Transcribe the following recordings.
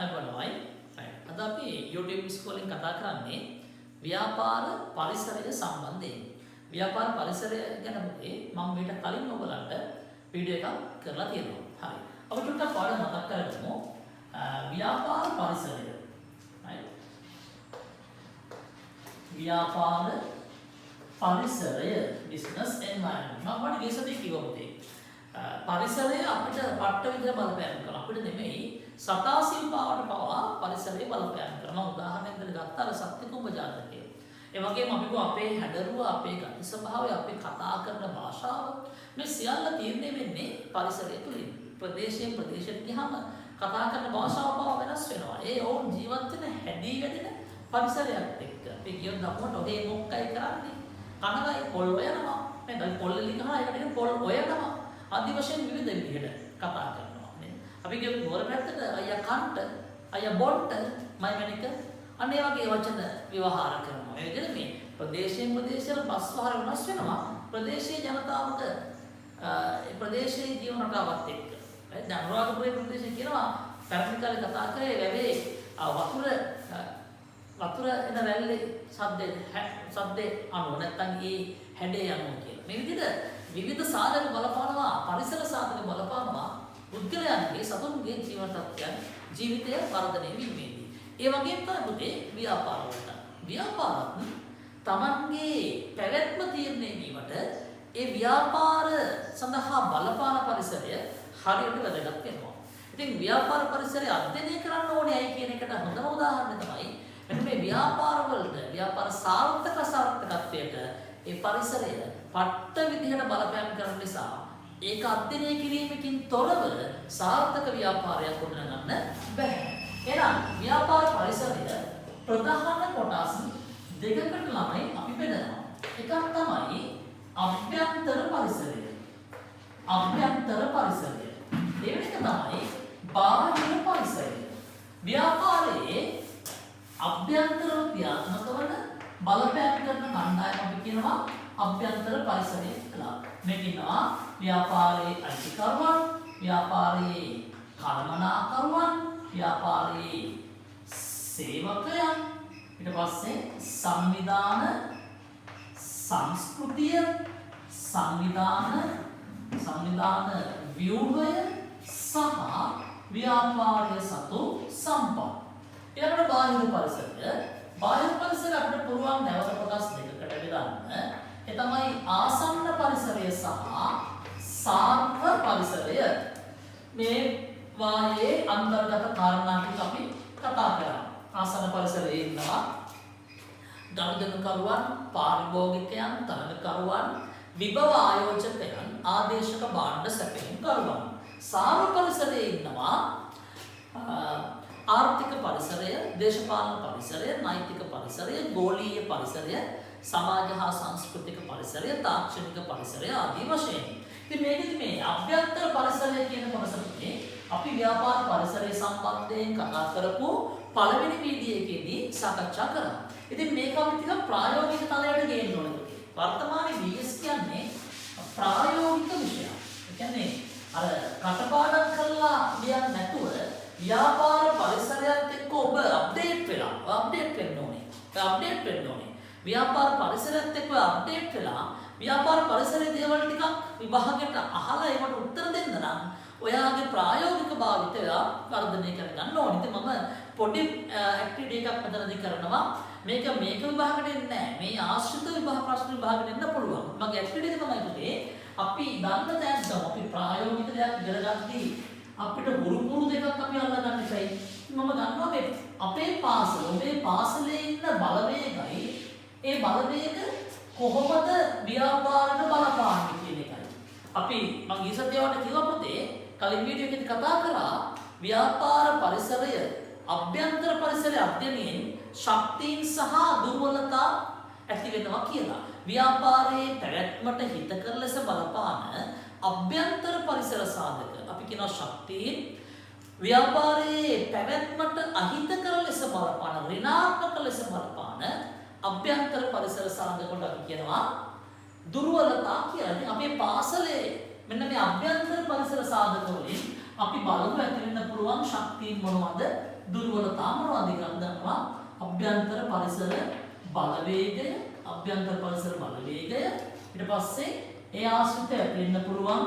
අයිබෝනවයි. අද අපි YouTube ඉස්කෝලෙන් කතා කරන්නේ ව්‍යාපාර පරිසරය සම්බන්ධයෙන්. ව්‍යාපාර පරිසරය ගැන මම මීට කලින් ඔයගලන්ට වීඩියෝ එකක් කරලා තියෙනවා. හරි. අපි ටිකක් පාඩම මතක් කරගමු. ව්‍යාපාර පරිසරය. right? ව්‍යාපාර පරිසරය business environment. මම වඩ ගේසදී කිව්වා පුතේ. පරිසරය අපිට පට්ට විදිහට බලපෑම් කරනවා. අපිට නෙමෙයි සතා සිල්පාවට පවා පරිසරය බලපෑම් කරනවා. උදාහරණයක් දෙන්න ගත්තා අර සත්‍යකුඹ ජාතකය. ඒ වගේම අපි අපේ හැඩරුව, අපේ ගති ස්වභාවය, අපි කතා කරන භාෂාව මේ සියල්ල තීරණය වෙන්නේ පරිසරය තුලින්. ප්‍රදේශයෙන් ප්‍රදේශයට ගියාම කතා කරන භාෂාව පවා වෙනස් වෙනවා. ඒ ඔවුන් ජීවත් වෙන හැදී වැඩෙන පරිසරයත් එක්ක. අපි කියොත් දක්වන්න ඔහේ මොක්කයි කරන්නේ. කනගයි පොල් ඔයනවා. නේද? පොල් එලි ගහලා ඒකට පොල් ඔයනවා. ආදි වශයෙන් විවිධ විදිහට කතා කරනවා නේද? අපි කියමු නුවර පැත්තට අයියා කන්ට, අයියා බොන්ට, මයිමනික අන්න ඒ වගේ වචන ව්‍යවහාර කරනවා. ඒ විදිහට මේ ප්‍රදේශයෙන් ප්‍රදේශයට පස්වහර වෙනස් වෙනවා. ප්‍රදේශීය ජනතාවට ඒ ප්‍රදේශීය ජීවන රටාවත් එක්ක. දැන් අනුරාධපුරයේ ප්‍රදේශය කියනවා පැරණි කාලේ කතා කරේ වැවේ වතුර එන වැල්ලේ සද්දේ අනුව නැත්නම් ඒ හැඩේ අනුව කියලා. මේ විදිහට විවිධ සාධක බලපානවා, පරිසර සාධක බලපානවා පුද්ගලයන්ගේ සතුන්ගේ ජීවන තත්ත්වයන් ජීවිතය වර්ධනය වීමේදී. ඒ වගේම තමයි පුතේ ව්‍යාපාර වලට. ව්‍යාපාරත් Tamanගේ පැවැත්ම තීරණය වීමට ඒ ව්‍යාපාර සඳහා බලපාන පරිසරය හරියට වැදගත් වෙනවා. ඉතින් ව්‍යාපාර පරිසරය අධ්‍යයනය කරන්න ඕනේ අය කියන එකට හොඳම උදාහරණය තමයි මෙන්න මේ ව්‍යාපාර වලට ව්‍යාපාර සාර්ථකත්වයට ඒ පරිසරය පට්ට විදිහට බලපෑම් කරන නිසා ඒක අධ්‍යයනය කිරීමකින් තොරව සාර්ථක ව්‍යාපාරයක් ගොඩනගන්න බැහැ. එහෙනම් ව්‍යාපාර පරිසරය ප්‍රධාන කොටස් දෙකකට ළමයි අපි බෙදනවා. එකක් තමයි අභ්‍යන්තර පරිසරය. අභ්‍යන්තර පරිසරය. දෙවෙනි එක තමයි බාහිර පරිසරය. ව්‍යාපාරයේ අභ්‍යන්තරව ක්‍රියාත්මක වන බලපෑම් කරන කණ්ඩායම අපි කියනවා අභ්‍යන්තර පරිසරය කියලා. මේක ඉන්නවා ව්‍යාපාරයේ අයිතිකරුවන්, ව්‍යාපාරයේ කළමනාකරුවන්, ව්‍යාපාරයේ සේවකයන්, ඊට පස්සේ සංවිධාන, සංස්කෘතිය, සංවිධාන ව්‍යුහය සහ ව්‍යාපාරය සතු සම්පත්. ඊළඟට බාහිර පරිසරය. බාහිර පරිසරය අපිට පුළුවන් නැවත කොටස් දෙකකට බෙදන්න. ඒ තමයි ආසන්න පරිසරය සහ සාර්ථ පරිසරය. මේ වායේ අන්තර්ගත කාරණා ටික අපි කතා කරා. ආසන්න පරිසරයේ ඉන්නවා ගනුදෙනුකරුවන්, පාරිභෝගිකයන්, තරගකරුවන්, විභව ආයෝජකයන්, ආදේශක භාණ්ඩ සැපයීම්කරුවන්. සාර්ථ පරිසරයේ ඉන්නවා ආර්ථික පරිසරය, දේශපාලන පරිසරය, නෛතික පරිසරය, ගෝලීය පරිසරය, සමාජ හා සංස්කෘතික පරිසරය, තාක්ෂණික පරිසරය ආදී වශයෙන්. ඉතින් මේකෙදි මේ අභ්‍යන්තර පරිසරය කියන කොටසනේ අපි ව්‍යාපාර පරිසරය සම්බන්ධයෙන් කතා කරපු පළවෙනි වීඩියෝ එකේදී සාකච්ඡා කරා. ඉතින් මේක අපි ටිකක් ප්‍රායෝගික තලයට ගේන්න ඕනේ. වර්තමානයේ BS කියන්නේ ප්‍රායෝගික විෂයක්. ඒ කියන්නේ අර කටපාඩම් කරලා ලියන්නේ නැතුව ව්‍යාපාර පරිසරයත් එක්ක ඔබ අප්ඩේට් වෙන්න ඕනේ. ව්‍යාපාර පරිසරයත් එක්ක අප්ඩේට් වෙලා ව්‍යාපාර පරිසරයේ දේවල් ටිකක් විභාගයට අහලා ඒකට උත්තර දෙන්න නම් ඔයාගේ ප්‍රායෝගික භාවිතය වර්ධනය කරගන්න ඕනේ. ඉතින් මම පොඩි ඇක්ටිවිටි එකක් මෙතනදී කරනවා. මේක විභාගයට එන්නේ නැහැ. මේ ආශ්‍රිත විභාග ප්‍රශ්න විභාගයට එන්න පුළුවන්. මගේ ඇක්ටිවිටි එක තමයි පුතේ අපි දන්න තැන් අපි ප්‍රායෝගික දෙයක් ඉගෙන ගන්නදී අපිට ගුරු දෙකක් අපි අල්ලගන්න ඉතියි. මම දන්නවා මේ අපේ පාසලේ ඉන්න බලවේගයි ඒ බලවේග කොහොමද ව්‍යාපාරයට බලපාන්නේ කියන එකයි. අපි මම ඊසතියවට කිව්වා පුතේ කලින් වීඩියෝ එකේදී කතා කරා ව්‍යාපාර පරිසරය අභ්‍යන්තර පරිසරය අධ්‍යයනයෙන් ශක්තියින් සහ දුර්වලතා ඇති වෙනවා කියලා. ව්‍යාපාරයේ පැවැත්මට හිතකර ලෙස බලපාන අභ්‍යන්තර පරිසර සාධක අපි කියනවා ශක්තියින්, ව්‍යාපාරයේ පැවැත්මට අහිතකර ලෙස බලපාන ඍණාත්මක ලෙස බලපාන අභ්‍යන්තර පරිසර සාධක කොට අපි කියනවා දුර්වලතා කියලා. ඉතින් අපේ පාසලේ මෙන්න මේ අභ්‍යන්තර පරිසර සාධක වලින් අපි බලමු ඇති වෙන්න පුළුවන් ශක්තියින් මොනවද, දුර්වලතා මොනවද කියලා දන්නවා. අභ්‍යන්තර පරිසර බලවේගය, අභ්‍යන්තර පරිසර බලවේගය, ඊට පස්සේ ඒ ආශ්‍රිතය වෙන්න පුළුවන්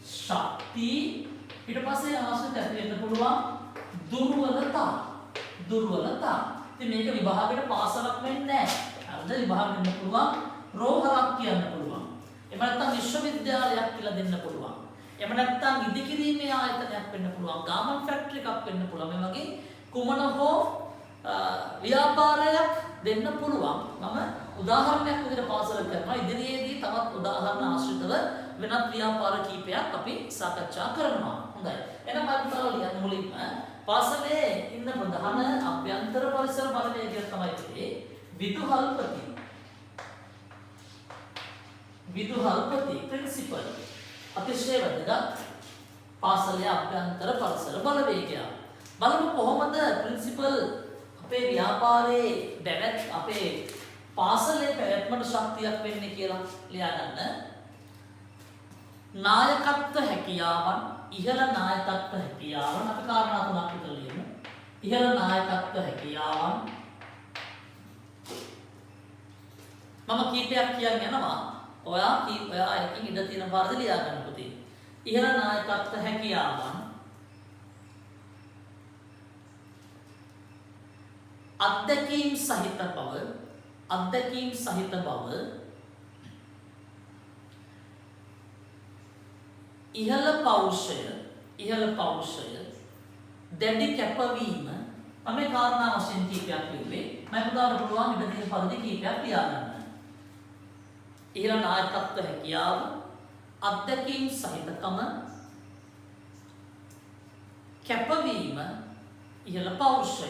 ශක්තිය, ඊට පස්සේ ආශ්‍රිතය වෙන්න පුළුවන් දුර්වලතා. ඉතින් මේක විභාගයට පාසලක් වෙන්නේ නැහැ. හරිද? විභාග වෙන්න පුළුවන් රෝහලක් කියන්න පුළුවන්. එහෙම නැත්නම් විශ්වවිද්‍යාලයක් කියලා දෙන්න පුළුවන්. එහෙම නැත්නම් ඉදිකිරීමේ ආයතනයක් වෙන්න පුළුවන්. ගාමන් ෆැක්ටරි එකක් වෙන්න පුළුවන්. මේ වගේ කුමන හෝ ව්‍යාපාරයක් දෙන්න පුළුවන්. මම උදාහරණයක් විදිහට පාසල කරනවා. ඉදිරියේදී තවත් උදාහරණ ආශ්‍රිතව වෙනත් ව්‍යාපාර කීපයක් අපි සාකච්ඡා කරනවා. හොඳයි. එහෙනම් මම ලියන්න මුලින්ම පාසලේ ඉන්න ප්‍රධාන අභ්‍යන්තර පරිසර බලවේගය තමයි විදුහල්පති ප්‍රින්සිපල්. අතිශය වැදගත් පාසලේ අභ්‍යන්තර පරිසර බලවේගය. බලමු කොහොමද ප්‍රින්සිපල් අපේ ව්‍යාපාරයේ අපේ පාසලේ පැවැත්මට ශක්තියක් වෙන්නේ කියලා ලියාගන්න. නායකත්ව හැකියාවන්, ඉහළ නායකත්ව හැකියාවන් අපි කාරණා තුනක් විතර ලියමු. ඉහළ නායකත්ව හැකියාවන් මම කීපයක් කියන්න යනවා. ඔයා එකකින් ඉඳ තියෙන පාරද ලියා ගන්න පුතේ. ඉහළ නායකත්ව හැකියාවන් අත්දැකීම් සහිත බව ඉහළ පෞරුෂය දැඩි කැපවීම. මම මේ කාරණා වශයෙන් කීපයක් කිව්වේ. මම උදාහරණ පුළුවන් ඉඳ තියෙන පරිදි කීපයක් ලියා ගන්න. ඉහළ නායකත්ව හැකියාව, අත්දැකීම් සහිතකම, කැපවීම, ඉහළ පෞරුෂය.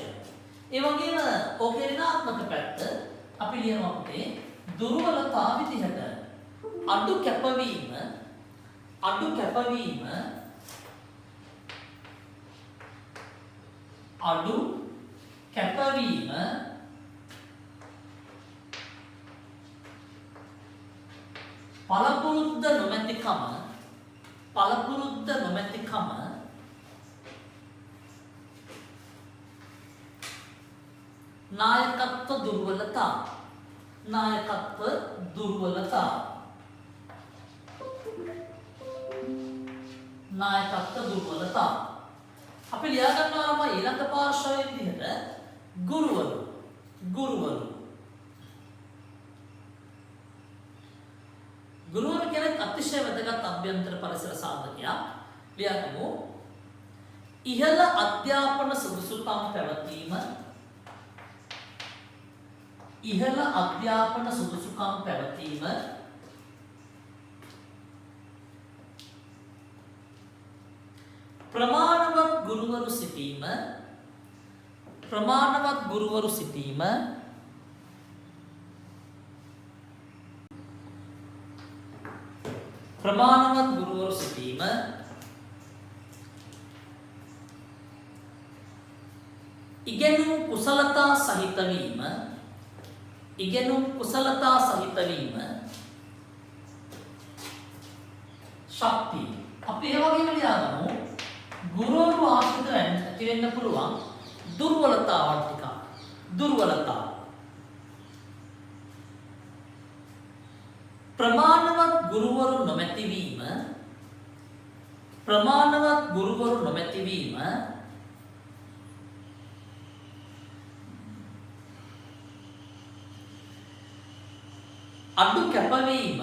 ඒ වගේම ඕකේ ඍණාත්මක පැත්ත අපි ලියනවා පුතේ දුර්වලතා විදිහට අඩු කැපවීම පළපුරුද්ද නොමැතිකම නායකත්ව දුර්වලතා අපි ලියා ගන්නවා ඊළඟ පාර්ශ්වයේ විදිහට ගුරුවරු කියන්නේ අතිශය වැදගත් අභ්‍යන්තර පරිසර සාධකයක්. ලියාගමු. ඉහළ අධ්‍යාපන සුදුසුකම් පැවතීම ප්‍රමාණවත් ගුරුවරු සිටීම ඉගෙනුම් කුසලතා සහිත වීම ශක්තිය. අපි ඒ වගේම ලියාගමු ගුරුවරු ආශ්‍රිත වෙන්න පුළුවන් දුර්වලතාවන් ටික. ප්‍රමාණවත් ගුරුවරු නොමැති වීම අඩු කැපවීම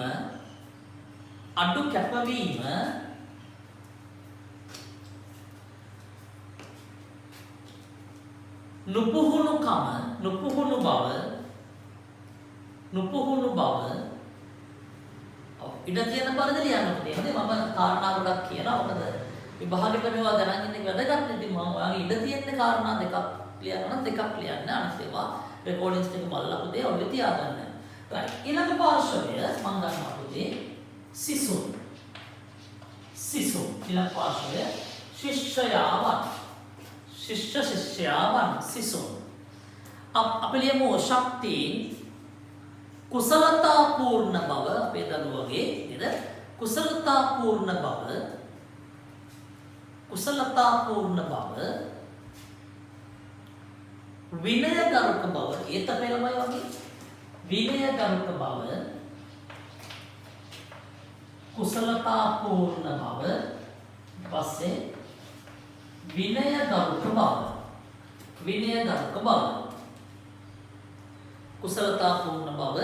නුපුහුණු බව ඉඩ තියෙන පරිදි ලියන්න ඕනේ. හරිද? මම කාරණා ගොඩක් කියනවා. මොකද විභාගෙට මේවා ගණන් ඉන්නේ වැදගත්. ඉතින් මම ඔයාගේ ඉඩ තියෙන කාරණා දෙකක් ලියනවා නම් දෙකක් ලියන්න. අනිත් ඒවා රෙකෝඩින්ග්ස් ටික බලලා පුතේ ඔය තියාගන්න. right. ඊළඟ පාර්ශ්වය මම ගන්නවා පුතේ සිසුන්. ඊළඟ පාර්ශ්වය ශිෂ්‍යයාවන් සිසුන්. අපි ලියමු ශක්තියින් කුසලතාපූර්ණ බව අපේ දරුවගේ නේද? කුසලතාපූර්ණ බව විනයගරුක බව ඒත පෙළමයි වගේ විනයගරුක බව කුසලතාපූර්ණ බව පස්සේ විනයගරුක බව කුසලතාපූර්ණ බව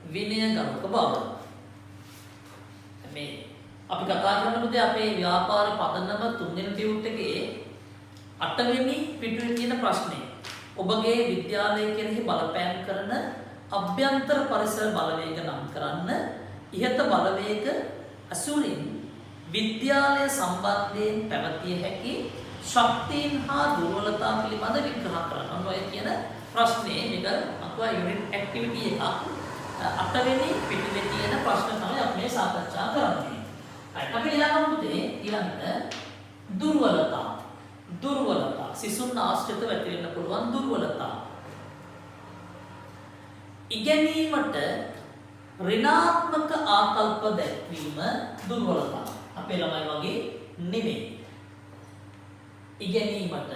විනයගරුක බව මේ අපි කතා කරනකොට අපේ ව්‍යාපාර පදනම තුන්වෙනි ටියුට් එකේ 8 වෙනි පිටුවේ තියෙන ප්‍රශ්නේ ඔබගේ විද්‍යාලය කෙරෙහි බලපෑම් කරන අභ්‍යන්තර පරිසර බලවේග නම් කරන්න ඉහත බලවේග අසුරින් විද්‍යාලය සම්බන්ධයෙන් පැවතිය හැකි ශක්තියන් හා දුර්වලතා පිළිබඳ විග්‍රහ කරන්න. ඔය කියන ප්‍රශ්නේ මේක අකුවා යුනිට් ඇක්ටිවිටි එකක් 8 වෙනි පිටුවේ තියෙන ප්‍රශ්න තමයි අපි මේ සාකච්ඡා කරන්නේ. අපි ඊළඟට දුර්වලතා සිසුන් ආශ්‍රිත ඇති වෙන්න පුළුවන් දුර්වලතා. ඉගෙනීමට ඍණාත්මක ආකල්ප දැක්වීම දුර්වලතා. අපේ ළමයි වගේ නෙමෙයි. ඉගෙනීමට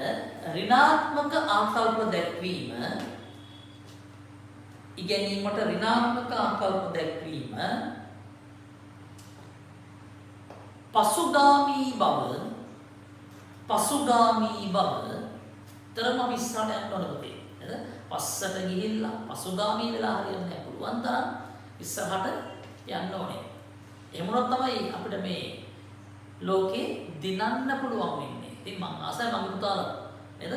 ඍණාත්මක ආකල්ප දැක්වීම පසුගාමී බව තරම විශ්වාසයක් යන්න ඕන පුතේ. නේද? පස්සට ගිහිල්ලා පසුගාමී වෙලා හරියන්නේ නැහැ. පුළුවන් තරම් ඉස්සරහට යන්න ඕනේ. එහෙම වුණොත් තමයි අපිට මේ ලෝකේ දිනන්න පුළුවන් වෙන්නේ. ඉතින් මම ආසයි මගේ පුතාලා නේද?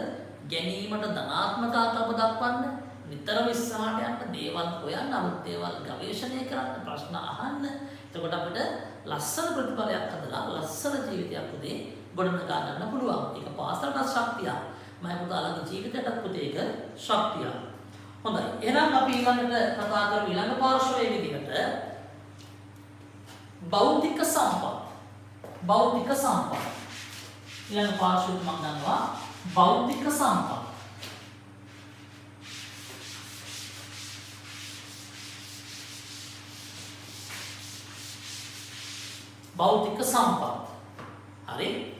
ගැනීමට ධනාත්මක ආකල්ප දක්වන්න, නිතරම ඉස්සරහට යන්න, දේවල් හොයන්න, අලුත් දේවල් ගවේෂණය කරන්න, ප්‍රශ්න අහන්න. එතකොට අපිට ලස්සන ප්‍රතිඵලයක් හදලා ලස්සන ජීවිතයක් උදේ ගොඩනගා ගන්න පුළුවන්. ඒක පාසලට ශක්තියක්. මම පුතාලගේ ජීවිතයටත් පුතේ ඒක ශක්තියක්. හොඳයි. එහෙනම් අපි ඊළඟට කතා කරමු ඊළඟ පාර්ශ්වයේ විදිහට භෞතික සම්පත්. ඊළඟ පාර්ශ්වයට මම ගන්නවා භෞතික සම්පත්. හරි.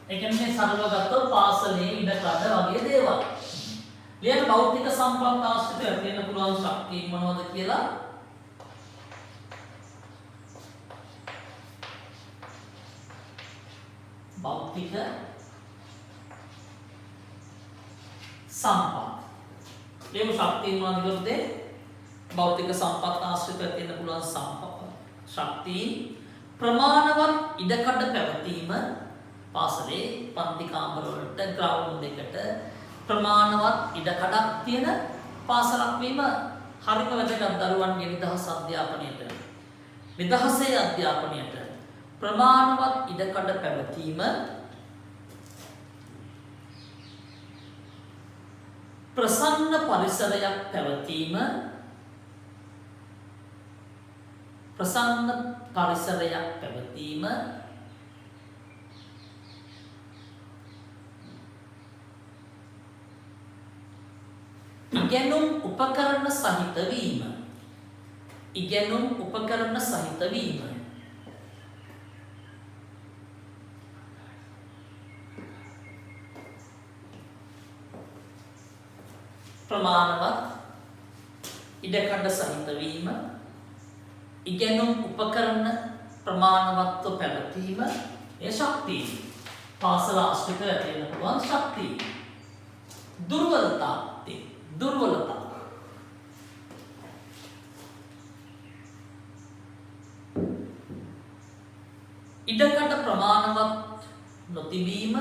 ඒ කියන්නේ සරලව ගත්තොත් පාසලේ ඉඩකඩ වගේ දේවල්. ලියන භෞතික සම්පත් ආශ්‍රිතව වෙන්න පුළුවන් ශක්තිය මොනවද කියලා භෞතික සම්පත්. ලියමු ශක්තිය මොනවද කියලාද? භෞතික සම්පත් ආශ්‍රිතව වෙන්න පුළුවන් ශක්තිය ප්‍රමාණවත් ඉඩකඩ පැවතීම පාසලේ පන්ති කාමර වලට ග්‍රවුන්ඩ් එකට ප්‍රමාණවත් ඉඩකඩක් තියෙන පාසලක් වීම හරිම වැදගත් දරුවන්ගේ නිදහසේ අධ්‍යාපනයට ප්‍රමාණවත් ඉඩකඩ පැවතීම ප්‍රසන්න පරිසරයක් පැවතීම ඉගෙනුම් උපකරණ සහිත වීම ප්‍රමාණවත් ඉඩකඩ සහිත වීම ඉගෙනුම් උපකරණ ප්‍රමාණවත්ව පැවතීම ඒ ශක්තිය පාසල ආශ්‍රිත වෙන්න පුළුවන් ශක්තිය. දුර්වලතා ඉඩකඩ ප්‍රමාණවත් නොතිබීම,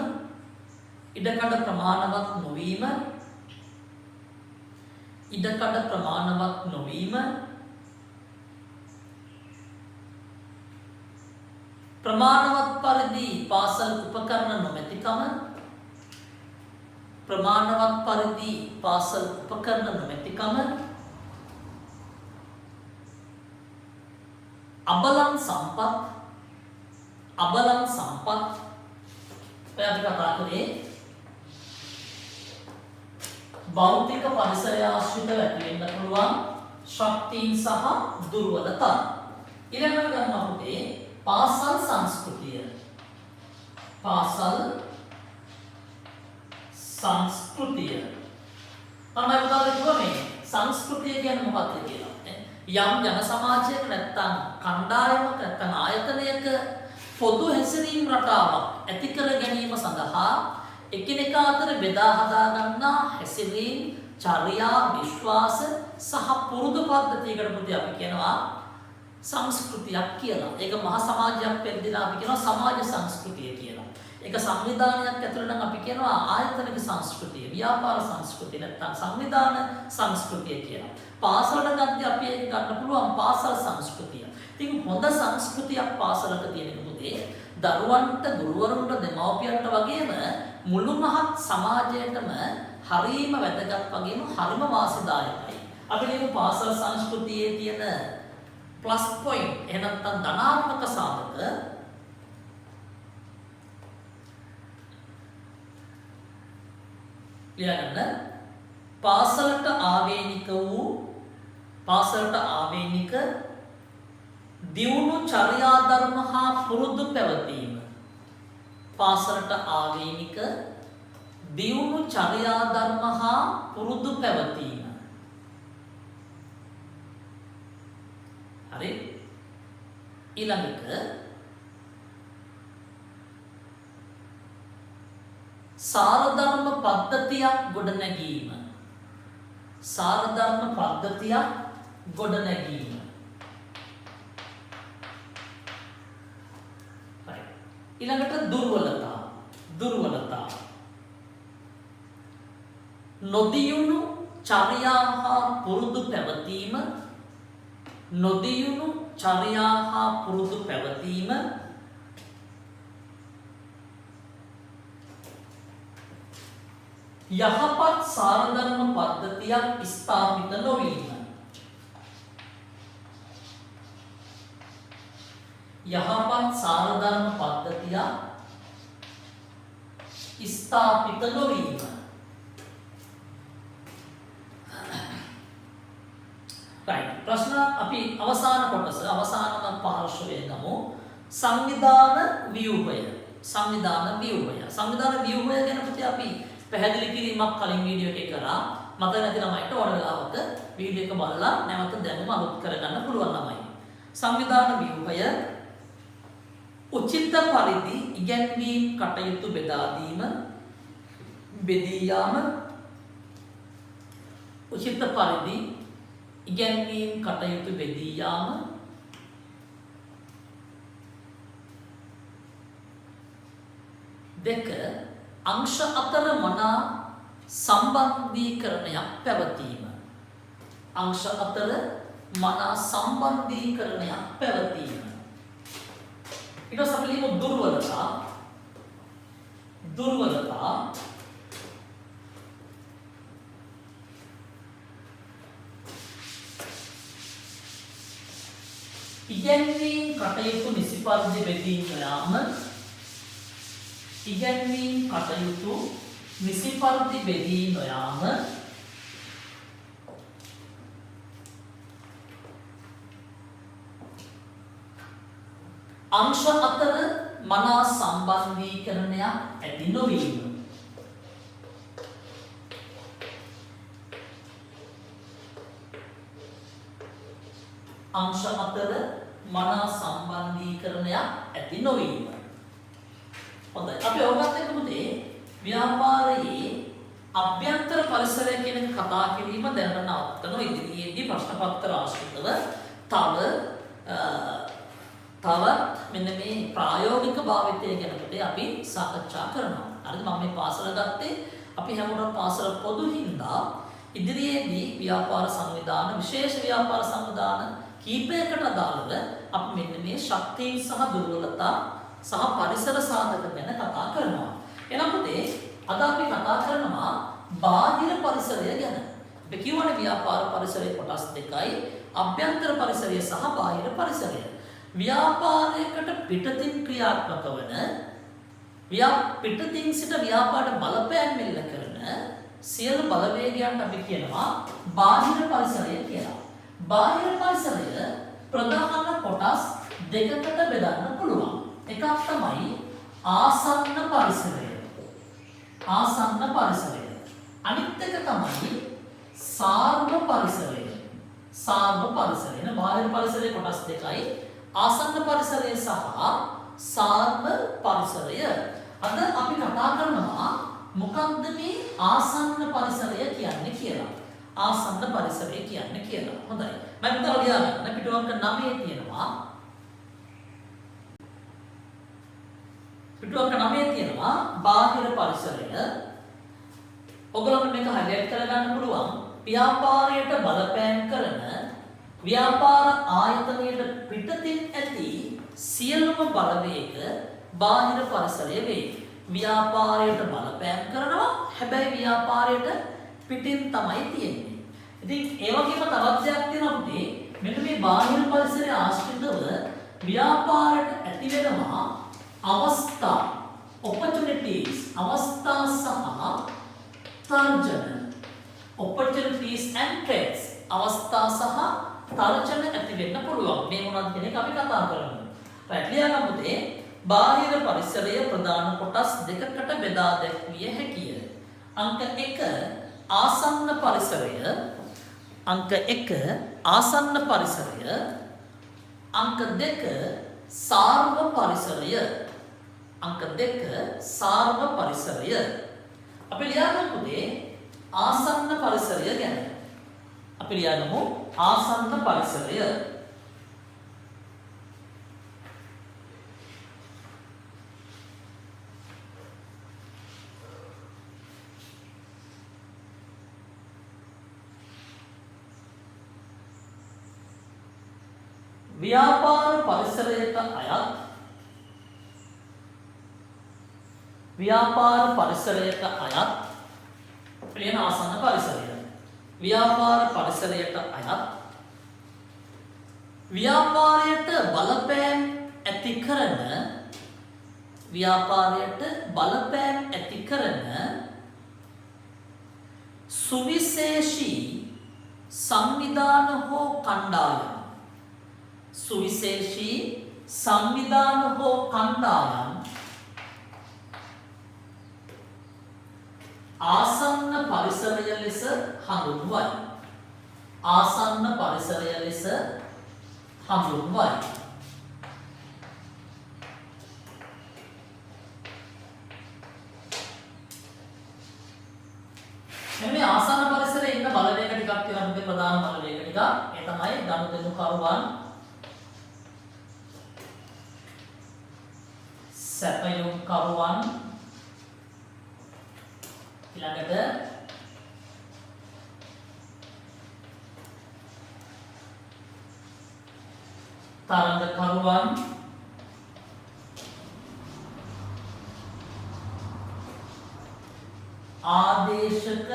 ඉඩකඩ ප්‍රමාණවත් නොවීම ප්‍රමාණවත් පරිදි පාසල් උපකරණ නොමැතිකම අබලන් සම්පත් ඔය අපි කතා කරේ භෞතික පරිසරය ආශ්‍රිතව ඇති වෙන්න පුළුවන් ශක්තියින් සහ දුර්වලතා. ඊළඟට ගන්නවා පුතේ පාසල් සංස්කෘතිය. මම උදාහරණයක් කිව්වා මේ සංස්කෘතිය කියන්නේ මොකක්ද කියලා. යම් ජන සමාජයක නැත්තම් කණ්ඩායමක නැත්තම් ආයතනයක පොදු හැසිරීම් රටාවක් ඇති කර ගැනීම සඳහා එකිනෙකා අතර බෙදා හදා ගන්නා හැසිරීම්, චර්යා, විශ්වාස සහ පුරුදු පද්ධතියකට පුතේ අපි කියනවා සංස්කෘතියක් කියලා. ඒක මහා සමාජයක් පෙරදිලා අපි කියනවා සමාජ සංස්කෘතිය කියලා. ඒක සංවිධානයක් ඇතුළත නම් අපි කියනවා ආයතනික සංස්කෘතිය, ව්‍යාපාර සංස්කෘතිය නැත්නම් සංවිධාන සංස්කෘතිය කියලා. පාසලට ගත්තී අපි ඒක ගන්න පුළුවන් පාසල් සංස්කෘතිය. ඉතින් හොඳ සංස්කෘතියක් පාසලක තියෙන පුතේ දරුවන්ට, ගුරුවරුන්ට, දෙමව්පියන්ට වගේම මුළු මහත් සමාජයටම හරීම වැදගත් වගේම හරිම වාසිදායකයි. අපි කියමු පාසල් සංස්කෘතියේ තියෙන ප්ලස් පොයින්ට් එහෙම නැත්නම් ධනාත්මක සාධක ලියගන්න. පාසලට ආවේනික දියුණු චර්යා ධර්ම හා පුරුදු පැවතීම. පාසලට ආවේනික දියුණු චර්යා ධර්ම හා පුරුදු පැවතීම. හරි. ඊළඟට සාරධර්ම පද්ධතියක් ගොඩනැගීම. සාරධර්ම පද්ධතියක් ගොඩනැගීම. ඊළඟට දුර්වලතා. නොදියුණු චර්යා හා පුරුදු පැවතීම. නොදියුණු චර්යා හා පුරුදු පැවතීම. යහපත් සාරධර්ම පද්ධතියක් ස්ථාපිත නොවීම. යහපත් සාරධර්ම පද්ධතියක් ස්ථාපිත නොවීම. right. ප්‍රශ්න අපි අවසාන කොටස අවසානම පාර්ශ්වය ගමු. සංවිධාන ව්‍යුහය. සංවිධාන ව්‍යුහය ගැන පුතේ අපි පැහැදිලි කිරීමක් කලින් වීඩියෝ එකේ කරා. මතක නැති ළමයිට ඕන වෙලාවක වීඩියෝ එක බලලා නැවත දැනුම අලුත් කරගන්න පුළුවන් ළමයි. සංවිධාන ව්‍යුහය උචිත පරිදි ඉගැන්වීම් කටයුතු බෙදී යාම. උචිත පරිදි ඉගැන්වීම් කටයුතු බෙදී යාම. දෙක අංශ අතර මනා සම්බන්ධීකරණයක් පැවතීම. අංශ අතර මනා සම්බන්ධීකරණයක් පැවතීම. ඊට පස්සේ අපි ලියමු දුර්වලතා. ඉගැන්වීම් කටයුතු නිසි පරිදි බෙදී යාම. ඉගැන්වීම් කටයුතු නිසි පරිදි බෙදී නොයාම. අංශ අතර මනා සම්බන්ධීකරණයක් ඇති නොවීම. අංශ අතර මනා සම්බන්ධීකරණයක් ඇති නොවීම. හොඳයි. අපි ඔයගොල්ලත් එක්ක පුතේ ව්‍යාපාරයේ අභ්‍යන්තර පරිසරය කියන කතා කිරීම දැනට නවත්තනවා. ඉදිරියේදී ප්‍රශ්න පත්‍ර ආශ්‍රිතව තව මෙන්න මේ ප්‍රායෝගික භාවිතය ගැන පුතේ අපි සාකච්ඡා කරනවා. හරිද? මම මේ පාසල ගත්තේ අපි හැමෝටම පාසල පොදු හින්දා ඉදිරියේදී ව්‍යාපාර සංවිධාන විශේෂ ව්‍යාපාර සංවිධාන කීපයකට අදාළව අපි මෙන්න මේ ශක්තිය සහ දුර්වලතා සහ පරිසර සාධක ගැන කතා කරනවා. එහෙනම් පුතේ අද අපි කතා කරනවා බාහිර පරිසරය ගැන. අපි කියවනේ ව්‍යාපාර පරිසරයේ කොටස් දෙකයි, අභ්‍යන්තර පරිසරය සහ බාහිර පරිසරය. ව්‍යාපාරයකට පිටතින් ක්‍රියාත්මක වන පිටතින් සිට ව්‍යාපාරයට බලපෑම් මෙල්ල කරන සියලු බලවේගයන්ට අපි කියනවා බාහිර පරිසරය කියලා. බාහිර පරිසරය ප්‍රධාන කොටස් දෙකකට බෙදන්න පුළුවන්. එකක් තමයි ආසන්න පරිසරය. ආසන්න පරිසරය. අනිත් එක තමයි සාර්ව පරිසරය. සාර්ව පරිසරය. නේ බාහිර පරිසරයේ කොටස් දෙකයි. ආසන්න පරිසරය සහ සාර්ව පරිසරය. අද අපි කතා කරනවා මොකක්ද මේ ආසන්න පරිසරය කියන්නේ කියලා. ආසන්න පරිසරය කියන්නේ කියලා. හොඳයි. මම හිතලා ලියාගන්න පිටුවංක 9 තියෙනවා. පිටුවංක 9 තියෙනවා බාහිර පරිසරය. ඔයගොල්ලන්ට මේක හයිලයිට් කරගන්න පුළුවන්. ව්‍යාපාරයට බලපෑම් කරන ව්‍යාපාර ආයතනයට පිටතින් ඇති සියලුම බලවේග බාහිර පරිසරය වේ. ව්‍යාපාරයට බලපෑම් කරනවා හැබැයි ව්‍යාපාරයට පිටින් තමයි තියෙන්නේ. ඉතින් ඒ වගේම තවත් දෙයක් තියෙනවා පුතේ. මෙන්න මේ බාහිර පරිසරය ආශ්‍රිතව ව්‍යාපාරයට ඇති වෙනවා අවස්ථා opportunities අවස්ථා සහ තර්ජන opportunities and threats අවස්ථා සහ තර්ජන ඇති වෙන්න පුළුවන්. මේ මොනවද කියන එක අපි කතා කරමු. right ලියාගමු පුතේ. බාහිර පරිසරය ප්‍රධාන කොටස් දෙකකට බෙදා දැක්විය හැකිය. අංක 1 ආසන්න පරිසරය. අංක 1 ආසන්න පරිසරය. අංක 2 සාර්ව පරිසරය. අංක 2 සාර්ව පරිසරය. අපි ලියාගමු පුතේ ආසන්න පරිසරය ගැන. අපි ලියාගමු ආසන්න පරිසරය. ව්‍යාපාර පරිසරයට අයත් ව්‍යාපාර පරිසරයට අයත් ප්‍රේන ආසන්න පරිසරය. ව්‍යාපාර පරිසරයට අයත් ව්‍යාපාරයට බලපෑම් ඇති කරන ව්‍යාපාරයට බලපෑම් ඇති කරන සුවිශේෂී සංවිධාන හෝ කණ්ඩායම් සුවිශේෂී සංවිධාන හෝ කණ්ඩායම් ආසන්න පරිසරය ලෙස හඳුන්වයි. ආසන්න පරිසරය ලෙස හඳුන්වයි. මේ ආසන්න පරිසරයේ ඉන්න බලවේග ටිකක් තියෙනවා. මේ ප්‍රධාන බලවේග ටික. ඒ තමයි ගනුදෙනු කරුවන්, සැපයුම් කරුවන්, ඊළඟට තරඟ කරුවන්, ආදේශක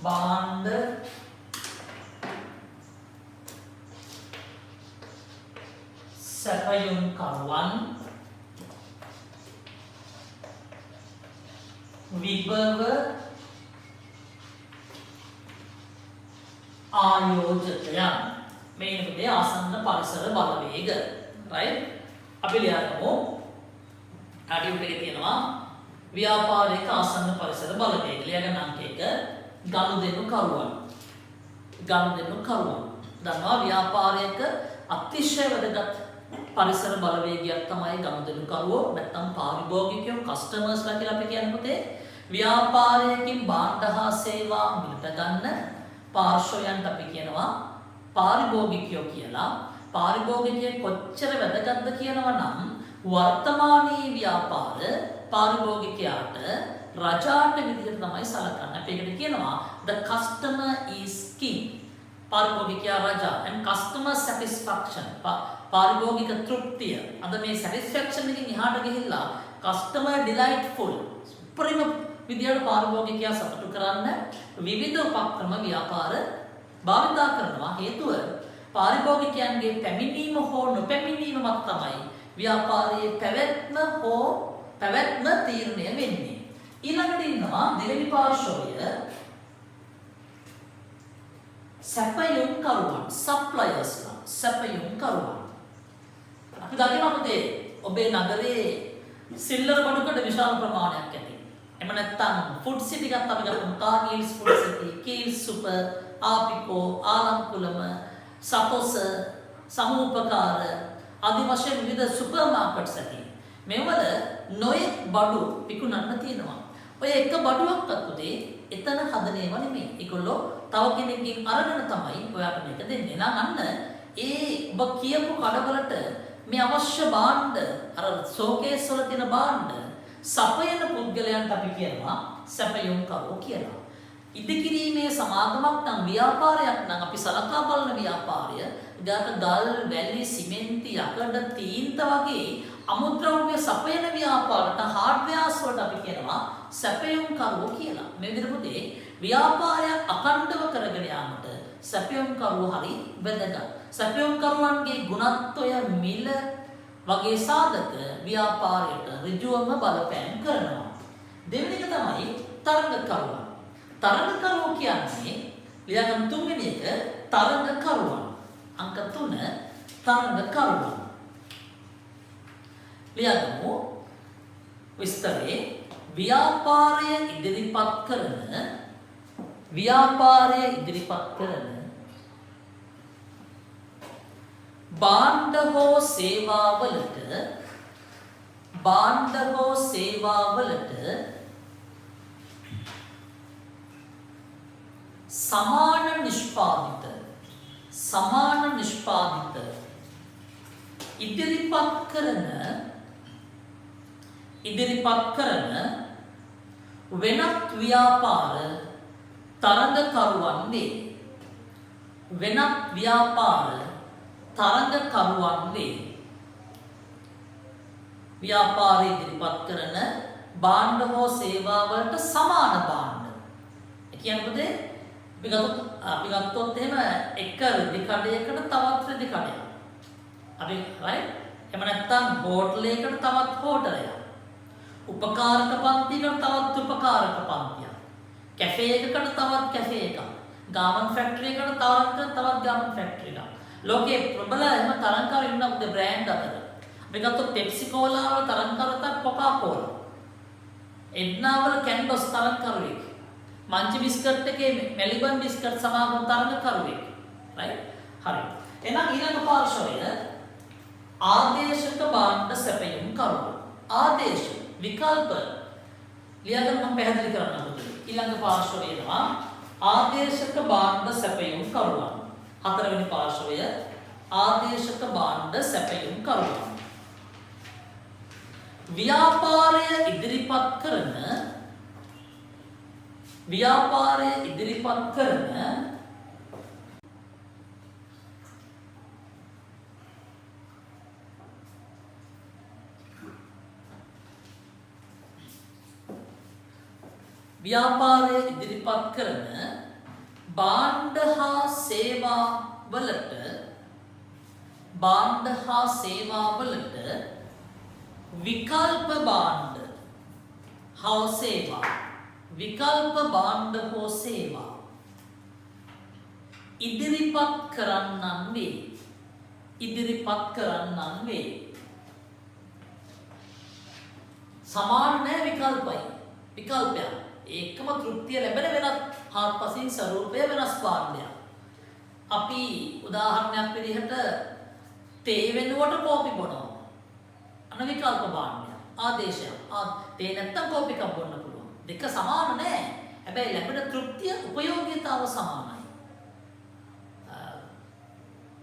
භාණ්ඩ සැපයුම් කරුවන්, විභව ආයෝජකයන්. මේ නෙමෙයි ආසන්න පරිසර බලවේග. right? අපි ලියන්නමු. ආඩියෝ එකේ තියෙනවා ව්‍යාපාරික ආසන්න පරිසර බලවේග. ලියගන්න අංක 1 ගනුදෙනු කරුවන්. ගනුදෙනු කරුවන්. දන්නවා ව්‍යාපාරයක අතිශය වැදගත් පරිසර බලවේගයක් තමයි ගනුදෙනු කරුවෝ නැත්නම් පාරිභෝගිකයෝ කස්ටමර්ස්ලා කියලා අපි කියන්නේ පුතේ. ව්‍යාපාරයකින් භාණ්ඩ හා සේවා මිලට ගන්න පාර්ශ්වයන්ට අපි කියනවා පාරිභෝගිකයෝ කියලා. පාරිභෝගිකයෙක් කොච්චර වැදගත්ද කියනවා නම් වර්තමානයේ ව්‍යාපාර පාරිභෝගිකයාට රජාට විදිහට තමයි සලකන්නේ. අපි ඒකට කියනවා the customer is king. පාරිභෝගිකයා රජා and customer satisfaction. පාරිභෝගික තෘප්තිය. අද මේ satisfaction එකකින් එහාට ගිහිල්ලා customer delightful. උපරිම විදියට පාරිභෝගිකයා සතුටු කරන්න විවිධ උපක්‍රම ව්‍යාපාර භාවිතා කරනවා. හේතුව පාරිභෝගිකයන්ගේ පැමිණීම හෝ නොපැමිණීම මත තමයි ව්‍යාපාරයේ පැවැත්ම තීරණය වෙන්නේ. ඊළඟට ඉන්නවා දෙවෙනි පාර්ශ්වය සැපයුම් කරුවන්, සප්ලයර්ස්ලා. සැපයුම් කරුවන්. අපි දකිනවා පුතේ ඔබේ නගරේ සිල්ලර බඩුකට විශාල ප්‍රමාණයක් ඇති. එහෙම නැත්නම් ෆුඩ් සිටි එකක් අපි ගමු කාගීල්ස් ෆුඩ් සිටි, කීල්ස් සුපර්, ආපිකෝ, ආලම්කුලම, සතොස, සමූපකාර ආදි වශයෙන් විවිධ සුපර් මාකට්ස් ඇති. මේවල නොයෙක් බඩු විකුණන්න තියෙනවා. ඔය එක බඩුවක්වත් පුතේ එතන හදන ඒවා නෙමෙයි. ඒගොල්ලෝ තව කෙනෙක්ගෙන් අරගෙන තමයි ඔයාට මේක දෙන්නේ. නම් අන්න ඒ ඔබ කියපු කඩවලට මේ අවශ්‍ය භාණ්ඩ අර ෂෝකේස් වල තියෙන භාණ්ඩ සපයන පුද්ගලයන්ට අපි කියනවා සැපයුම්කරුවෝ කියලා. ඉදිකිරීමේ සමාගමක් නම් ව්‍යාපාරයක් නම් අපි සලකා බලන ව්‍යාපාරය ගාත ගල්, වැලි, සිමෙන්ති, යකඩ, තීන්ත වගේ අමුද්‍රව්‍ය සපයන ව්‍යාපාරට හાર્ඩ්වෙයාර්ස් වලට අපි කියනවා සැපයුම්කරුවෝ කියලා. මේ විදිහට පුතේ ව්‍යාපාරයක් අඛණ්ඩව කරගෙන යාමට සැපයුම්කරුවෝ හරි වැදගත්. සැපයුම්කරුවන්ගේ ගුණත්වය, මිල වගේ සාධක ව්‍යාපාරයට ඍජුවම බලපෑම් කරනවා. දෙවෙනි එක තමයි තරඟකරුවන්. තරඟකරුවෝ කියන්නේ ලියාගන්න තුන්වෙනි එක තරඟකරුවන්. අංක 3 තරඟකරුවන්. ලියාගමු විස්තරේ ව්‍යාපාරය ඉදිරිපත් කරන භාණ්ඩ හෝ සේවාවලට සමාන නිෂ්පාදිත ඉදිරිපත් කරන වෙනත් ව්‍යාපාර තරඟකරුවන් වේ. ව්‍යාපාරය ඉදිරිපත් කරන භාණ්ඩ හෝ සේවාවලට සමාන භාණ්ඩ. ඒ කියන්නේ අපි ගත්තොත් එහෙම එක රෙදි කඩයකට තවත් රෙදි කඩයක්. අපි right? එහෙම නැත්නම් හෝටලයකට තවත් හෝටලයක්. උපකාරක පන්තියකට තවත් උපකාරක පන්තියක්. කැෆේ එකකට තවත් කැෆේ එකක්. ගාමන් ෆැක්ටරි එකකට තවත් ගාමන් ෆැක්ටරි එකක්. ලෝකේ ප්‍රබල එහෙම තරංකාර ඉන්න බ්‍රෑන්ඩ් අතර. අපි ගත්තොත් පෙප්සි කෝලා වල තරංකාර තමයි කොකා කෝලා. එඩ්නාවල කැන්ඩොස් තරංකාරෙක්. මංචි බිස්කට් එකේ මෙලිබන් බිස්කට් සමාගම තරංකාරෙක්. right? හරි. එහෙනම් ඊළඟ පාර්ශවය ආදේශක භාණ්ඩ සැපයුම් කරුවෝ. ආදේශ විකල්ප ලියාගන්න මම පැහැදිලි කරන්න පුතේ. ඊළඟ පාර්ශවය තමයි ආදේශක භාණ්ඩ සැපයුම් කරුවන්. හතරවෙනි පාර්ශවය ආදේශක භාණ්ඩ සැපයුම් කරුවන්. ව්‍යාපාරය ඉදිරිපත් කරන භාණ්ඩ හා සේවාවලට විකල්ප භාණ්ඩ හෝ සේවා ඉදිරිපත් කරන්නන් වේ. සමාන නැහැ විකල්පයක්. ඒකම තෘප්තිය ලැබෙන වෙනත් හාත්පසින් ස්වරූපය වෙනස් භාණ්ඩයක්. අපි උදාහරණයක් විදිහට තේ වෙනුවට කෝපි බොනවා. අන විකල්ප භාණ්ඩයක්. ආදේශයක්. තේ නැත්තම් කෝපි එකක් බොන්න පුළුවන්. දෙක සමාන නෑ. හැබැයි ලැබෙන තෘප්තිය උපයෝගීතාව සමානයි.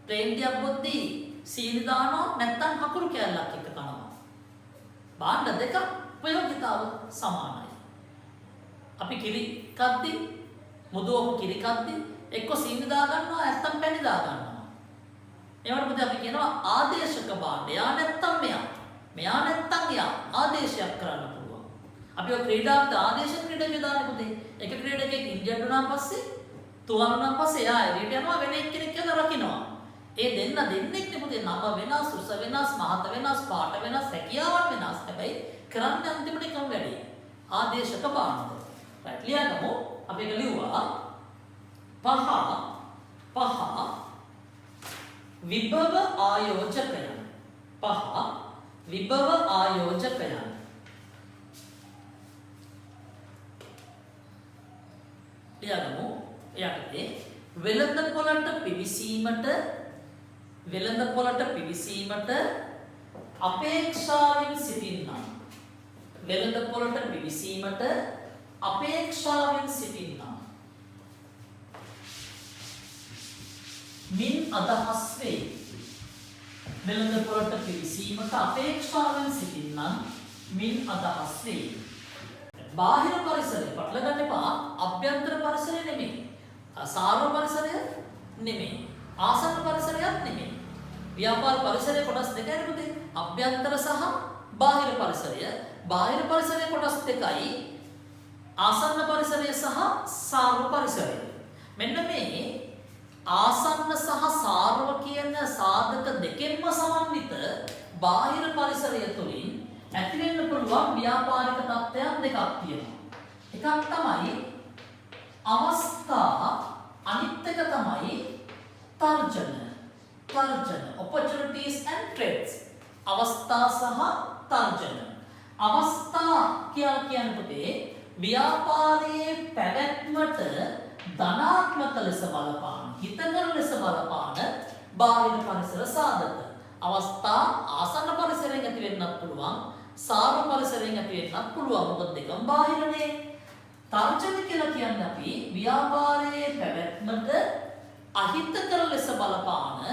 ප්ලේන් ටියක් බොද්දී සීනි දානවා නැත්තම් හකුරු කෑල්ලක් එක කනවා. භාණ්ඩ දෙක උපයෝගීතාව සමානයි. අපි කිරි කද්දි මුදුවම කිරි කද්දි එක්ක සීනි දා ගන්නවා නැත්තම් පැණි දා ගන්නවා. ඒවට පුතේ අපි කියනවා ආදේශක භාණ්ඩ. යා නැත්තම් මෙයා නැත්තම් යා ආදේශයක් කරන්න පුළුවන්. අපි ඔය ක්‍රීඩාවට ආදේශ ක්‍රීඩකයෝ දාන්නේ පුතේ. එක ක්‍රීඩකයෙක් ඉන්ජර්ඩ් වුණාන් පස්සේ තුවාල වුණාන් පස්සේ එයා එළියට යනවා වෙන එක්කෙනෙක් කියලා රකින්නවා. ඒ දෙන්නෙක්නේ පුතේ නම වෙනස්, උස වෙනස්, මහත වෙනස්, පාට වෙනස්, හැකියාවන් වෙනස්. හැබැයි කරන්නේ අන්තිමට එකම වැඩේ. ආදේශක භාණ්ඩ. right ලියන්නමු අපි ඒක ලිව්වා පහ විභව ආයෝජකයන් ලියාගමු. යටතේ වෙළඳ පොළට පිවිසීමට අපේක්ෂාවෙන් සිටින්නා. වෙළඳ පොළට පිවිසීමට අපේක්ෂාවෙන් සිටින්නා. මින් අදහස් වේ. වෙළඳ පොළට පිවිසීමට අපේක්ෂාවෙන් සිටින්නා මින් අදහස් වේ. බාහිර පරිසරය පටල ගන්න එපා. අභ්‍යන්තර පරිසරය නෙමෙයි. සාර්ව පරිසරය නෙමෙයි. ආසන්න පරිසරයක් නෙමෙයි. ව්‍යාපාර පරිසරයේ කොටස් දෙකයි පුතේ. අභ්‍යන්තර සහ බාහිර පරිසරය. බාහිර පරිසරයේ කොටස් දෙකයි. ආසන්න පරිසරය සහ සාර්ව පරිසරය. මෙන්න මේ ආසන්න සහ සාර්ව කියන සාධක දෙකෙන්ම සමන්විත බාහිර පරිසරය තුළින් ඇති වෙන්න පුළුවන් ව්‍යාපාරික තත්ත්වයන් දෙකක් තියෙනවා. එකක් තමයි අවස්ථා, අනිත් එක තමයි තර්ජන. opportunities and threats. අවස්ථා සහ තර්ජන. අවස්ථා කියලා කියන්නේ පුතේ ව්‍යාපාරයේ පැවැත්මට ධනාත්මක ලෙස බලපාන, හිතකර ලෙස බලපාන බාහිර පරිසර සාධක. අවස්ථා ආසන්න පරිසරයෙන් ඇති වෙන්නත් පුළුවන්, සාර්ව පරිසරයෙන් ඇති වෙන්නත් පුළුවන්. මොකද දෙකම බාහිරනේ. තර්ජන කියලා කියන්නේ අපි ව්‍යාපාරයේ පැවැත්මට අහිතකර ලෙස බලපාන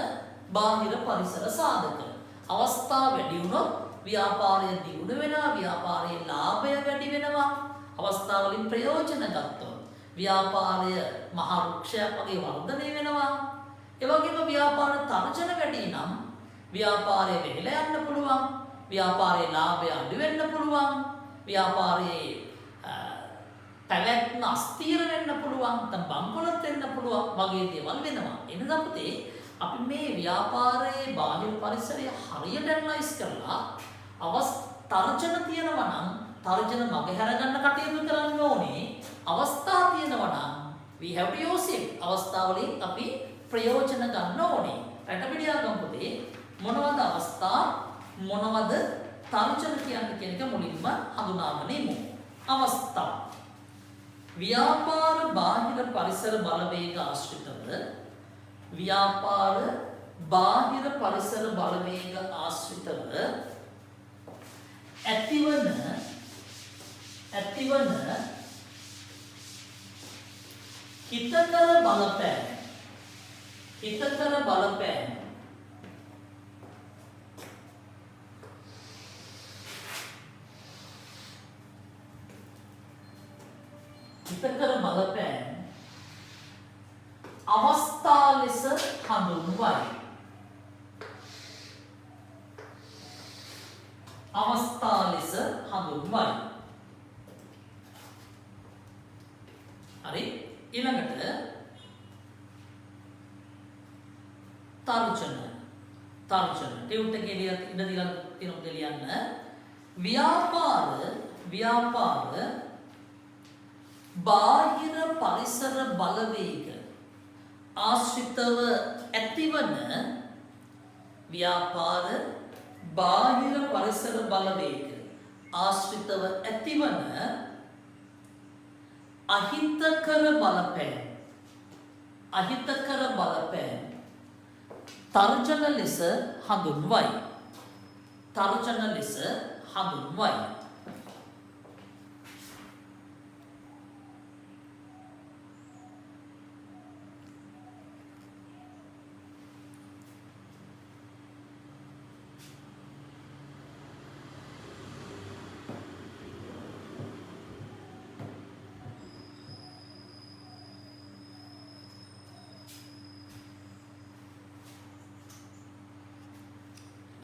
බාහිර පරිසර සාධක. අවස්ථා වැඩි වුණොත් ව්‍යාපාරය දියුණු වෙනවා, ව්‍යාපාරයේ ලාභය වැඩි වෙනවා. අවස්ථා වලින් ප්‍රයෝජන ගත්තොත් ව්‍යාපාරය මහ වෘක්ෂයක් වගේ වර්ධනය වෙනවා. ඒ වගේම ව්‍යාපාර තර්ජන වැඩි නම් ව්‍යාපාරය වෙහෙලා යන්න පුළුවන්, ව්‍යාපාරයේ ලාභය අඩු වෙන්න පුළුවන්, ව්‍යාපාරයේ පැවැත්ම අස්ථීර වෙන්න පුළුවන්, නැත්නම් බංකොලොත් වෙන්න පුළුවන් වගේ දේවල් වෙනවා. එනිසා පුතේ අපි මේ ව්‍යාපාරයේ බාහිර පරිසරය හරියට ඇනලයිස් කරලා තර්ජන තියෙනවා නම් තර්ජන මගහැර ගන්න කටයුතු කරන්න ඕනේ. අවස්ථා තියෙනවා නම් we have to use it. අවස්ථාවලින් අපි ප්‍රයෝජන ගන්න ඕනේ. රටපිටියා ගමු පුතේ මොනවද අවස්ථා මොනවද තර්ජන කියන්නේ කියන එක මුලින්ම හඳුනාගෙන ඉමු. අවස්ථා ව්‍යාපාර බාහිර පරිසර බලවේග ආශ්‍රිතව ඇතිවන හිතකර බලපෑම අවස්ථා ලෙස හඳුන්වයි. හරි. ඊළඟට තර්ජන. ටියුට් එකේ ඉඳ දීලා තියෙනවා ලියන්න. ව්‍යාපාර බාහිර පරිසර බලවේග ආශ්‍රිතව ඇතිවන අහිතකර බලපෑම තර්ජන ලෙස හඳුන්වයි.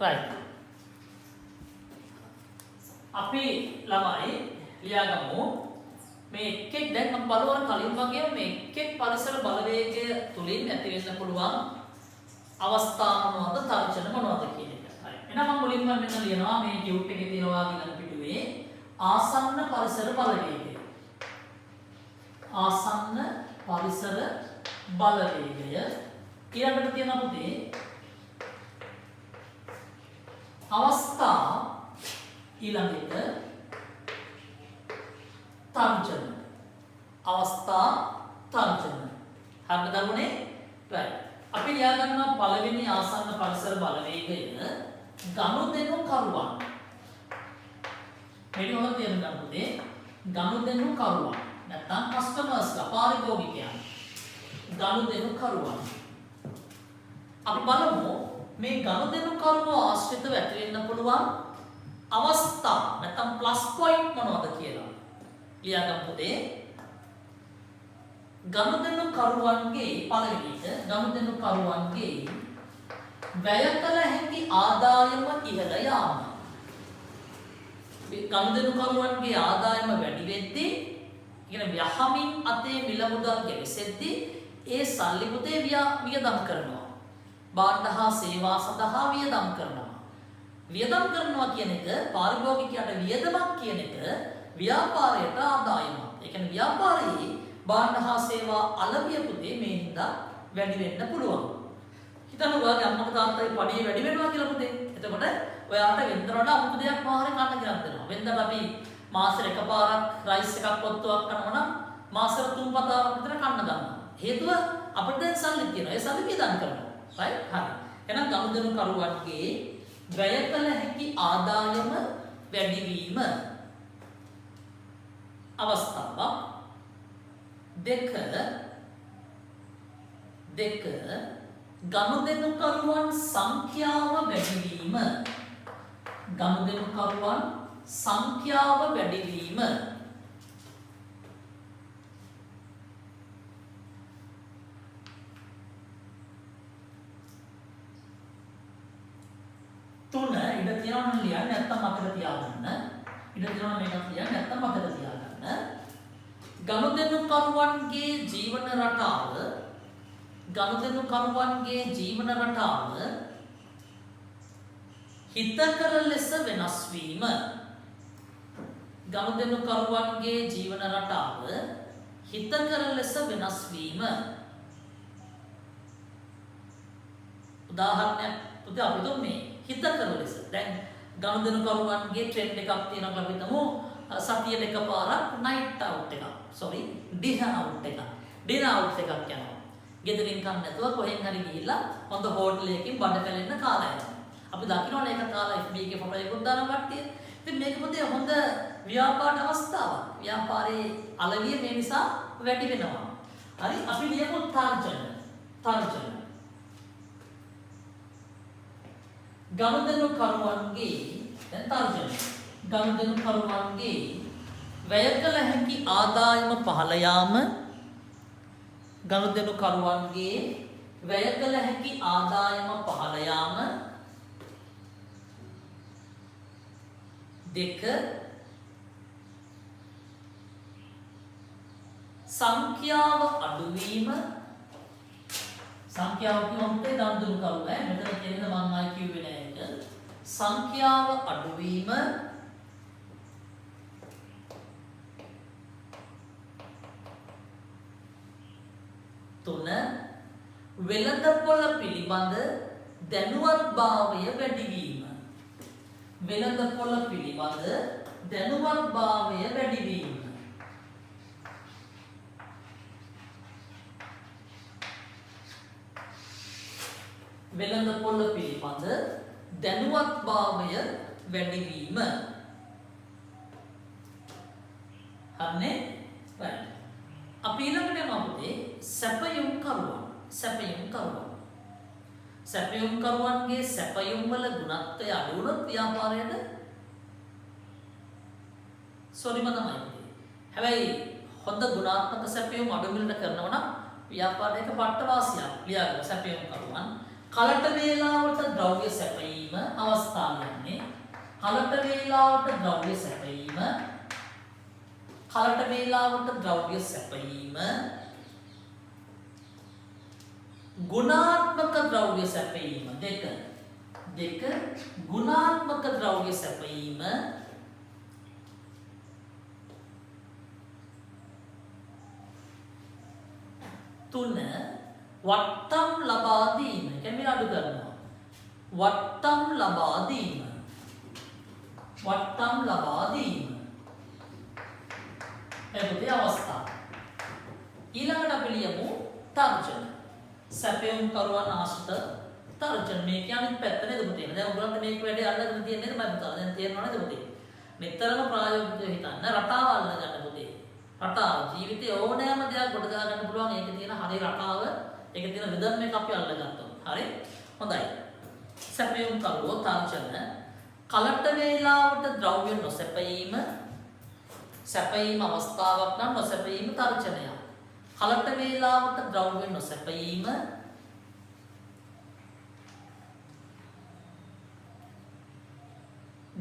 right. අපි ළමයි ලියාගමු මේ එක්කෙක් දැන් මම බලවන කලින් වගේ මේ එක්කෙක් පරිසර බලවේගය තුලින් ඇති වෙන්න පුළුවන් අවස්ථා මොනවද තර්ජන මොනවද කියන එක. හරි. එහෙනම් මම මුලින්ම මෙන්න ලියනවා මේ ටියුට් එකේ තියෙනවා ඊළඟ පිටුවේ ආසන්න පරිසර බලවේගය. ඊළඟට තියෙනවා පුතේ අවස්ථා ඊළඟට තර්ජන. තර්ජන. හරිද දරුවනේ? right. අපි ලියා ගන්නවා පළවෙනි ආසන්න පරිසර බලවේගය ගනුදෙනු කරුවන්. මේක හොඳට තේරුම් ගන්න පුතේ. ගනුදෙනු කරුවන්. නැත්නම් කස්ටමර්ස්ලා පාරිභෝගිකයන්. ගනුදෙනු කරුවන්. අපි බලමු මේ ගනුදෙනු කරුවෝ ආශ්‍රිතව ඇති වෙන්න පුළුවන් අවස්ථා නැත්නම් ප්ලස් පොයින්ට් මොනවද කියලා. ලියා ගන්න පුතේ. ගනුදෙනු කරුවන්ගේ පළවෙනි එක ගනුදෙනු කරුවන්ගේ වැය කළ හැකි ආදායම ඉහළ යාම. ගනුදෙනු කරුවන්ගේ ආදායම වැඩි වෙද්දී කියන යහමින් අතේ මිල මුදල් ගෙවිසෙද්දී ඒ සල්ලි පුතේ වියදම් කරනවා. භාණ්ඩ හා සේවා සඳහා වියදම් කරනවා. වියදම් කරනවා කියන එක පාරිභෝගිකයාට වියදමක් කියන එක ව්‍යාපාරයට ආදායමක්. ඒ කියන්නේ ව්‍යාපාරයේ භාණ්ඩ හා සේවා අලවිය පුතේ මේ හින්දා වැඩි වෙන්න පුළුවන්. හිතන්න ඔයාගේ අම්මගේ තාත්තගේ පඩිය වැඩි වෙනවා කියලා පුතේ. එතකොට ඔයාට වෙනදට වඩා අමුතු දෙයක් මාහරේ කන්න කියලා දෙනවා. වෙනදට අපි මාසෙට එකපාරක් රයිස් එකක් පොත්තුවක් කනවා නම් මාසෙට 3-4ක් විතර කන්න ගන්නවා. හේතුව අපිට දැන් සල්ලි තියෙනවා. ඒ සල්ලි වියදම් කරනවා. right? හරි. එහෙනම් ගනුදෙනු කරුවන්ගේ වැය කළ හැකි ආදායම වැඩි වීම අවස්ථාවක්. දෙක ගනුදෙනු කරුවන් සංඛ්‍යාව වැඩි වීම. ගනුදෙනු කරුවන් සංඛ්‍යාව වැඩි වීම. තුන ඉඩ තියනවා නම් ලියන්න නැත්තම් මතක තියාගන්න. ඉඩ තියනවා මේක ලියන්න නැත්තම් මතක තියාගන්න. ගනුදෙනු කරුවන්ගේ ජීවන රටාව හිතකර ලෙස වෙනස් වීම. ගනුදෙනු කරුවන්ගේ ජීවන රටාව හිතකර ලෙස වෙනස් වීම. උදාහරණයක් පුතේ අපි දුන්නේ හිතකර ලෙස. දැන් ගනුදෙනු කරුවන්ගේ ට්‍රෙන්ඩ් එකක් තියෙනවා අපි හිතමු සතියට එකපාරක් නයිට් අවුට් එකක්. ඩිනර් අවුට් එකක්. ඩිනර් අවුට් එකක් යනවා. ගෙදරින් කන්න නැතුව කොහෙන් හරි ගිහිල්ලා හොඳ හෝටලයකින් බඩ පැලෙන්න කාලා යනවා. අපි දකින්නවනේ ඒක කාලා FB එකේ ෆොටෝ එකක් දාන කට්ටිය. ඉතින් මේක පොතේ හොඳ ව්‍යාපාර අවස්ථාවක්. ව්‍යාපාරයේ අලවිය මේ නිසා වැඩි වෙනවා. හරි අපි ලියමු තර්ජන. ගනුදෙනු කරුවන්ගේ දැන් තර්ජන. ගනුදෙනු කරුවන්ගේ වැය කළ හැකි ආදායම පහළ යාම. ගනුදෙනු කරුවන්ගේ වැය කළ හැකි ආදායම පහළ යාම. දෙක සංඛ්‍යාව අඩුවීම. සංඛ්‍යාව කියොත් ගනුදෙනු කරුව මෙතන තියෙන මම ආයි කිව්වේ නෑ ඒක. සංඛ්‍යාව අඩුවීම. තුන වෙළඳපොළ පිළිබඳ දැනුවත්භාවය වැඩි වීම. වෙළඳපොළ පිළිබඳ දැනුවත්භාවය වැඩි වීම. වෙළඳපොළ පිළිබඳ දැනුවත්භාවය වැඩි වීම. හරිනේ? right. අපි ඊළඟට යනවා පුතේ සැපයුම් කරුවන්. සැපයුම් කරුවන්ගේ සැපයුම් වල ගුණත්වය අඩු වුණොත් ව්‍යාපාරයට සොරිම තමයි. හැබැයි හොඳ ගුණාත්මක සැපයුම් අඩු මිලට කරනවා නම් ව්‍යාපාරයක පට්ට වාසියක්. ලියාගන්න සැපයුම් කරුවන් කලට වේලාවට ද්‍රව්‍ය සැපයීම අවස්ථාවන්නේ. කලට වේලාවට ද්‍රව්‍ය සැපයීම. කලට වේලාවට ද්‍රව්‍ය සැපයීම. ගුණාත්මක ද්‍රව්‍ය සැපයීම. දෙක ගුණාත්මක ද්‍රව්‍ය සැපයීම. තුන වට්ටම් ලබා දීම. කියන්නේ අඩු කරනවා. වට්ටම් ලබා දීම. වට්ටම් ලබා දීම. එතකොට අවස්ථාව. ඊළඟට අපි ලියමු තර්ජන. සැපයුම් කරුවන් ආශ්‍රිත තර්ජන. මේක අනිත් පැත්ත නේද පුතේ? දැන් ඔයගොල්ලන්ට මේක වැඩි අල්ලගෙන තියෙන්නේ නේද මම පුතා? දැන් තේරෙනව නේද පුතේ? නිතරම ප්‍රායෝගිකව හිතන්න රටාව අල්ලගන්න පුතේ. රටාව ජීවිතේ ඕනෑම දෙයක් ගොඩ ගා ගන්න පුළුවන්. ඒකේ තියෙන හරි රටාව, ඒකේ තියෙන රිද්ම් එක අපි අල්ලගත්තා. හරි? හොඳයි. සැපයුම් කරුවෝ තර්ජන. කලට වේලාවට ද්‍රව්‍ය නොසැපීම, සැපීම අවස්ථාවක් නම් නොසැපීම තර්ජනයක්. කලට වේලාවට ද්‍රව්‍ය නොසැපීම,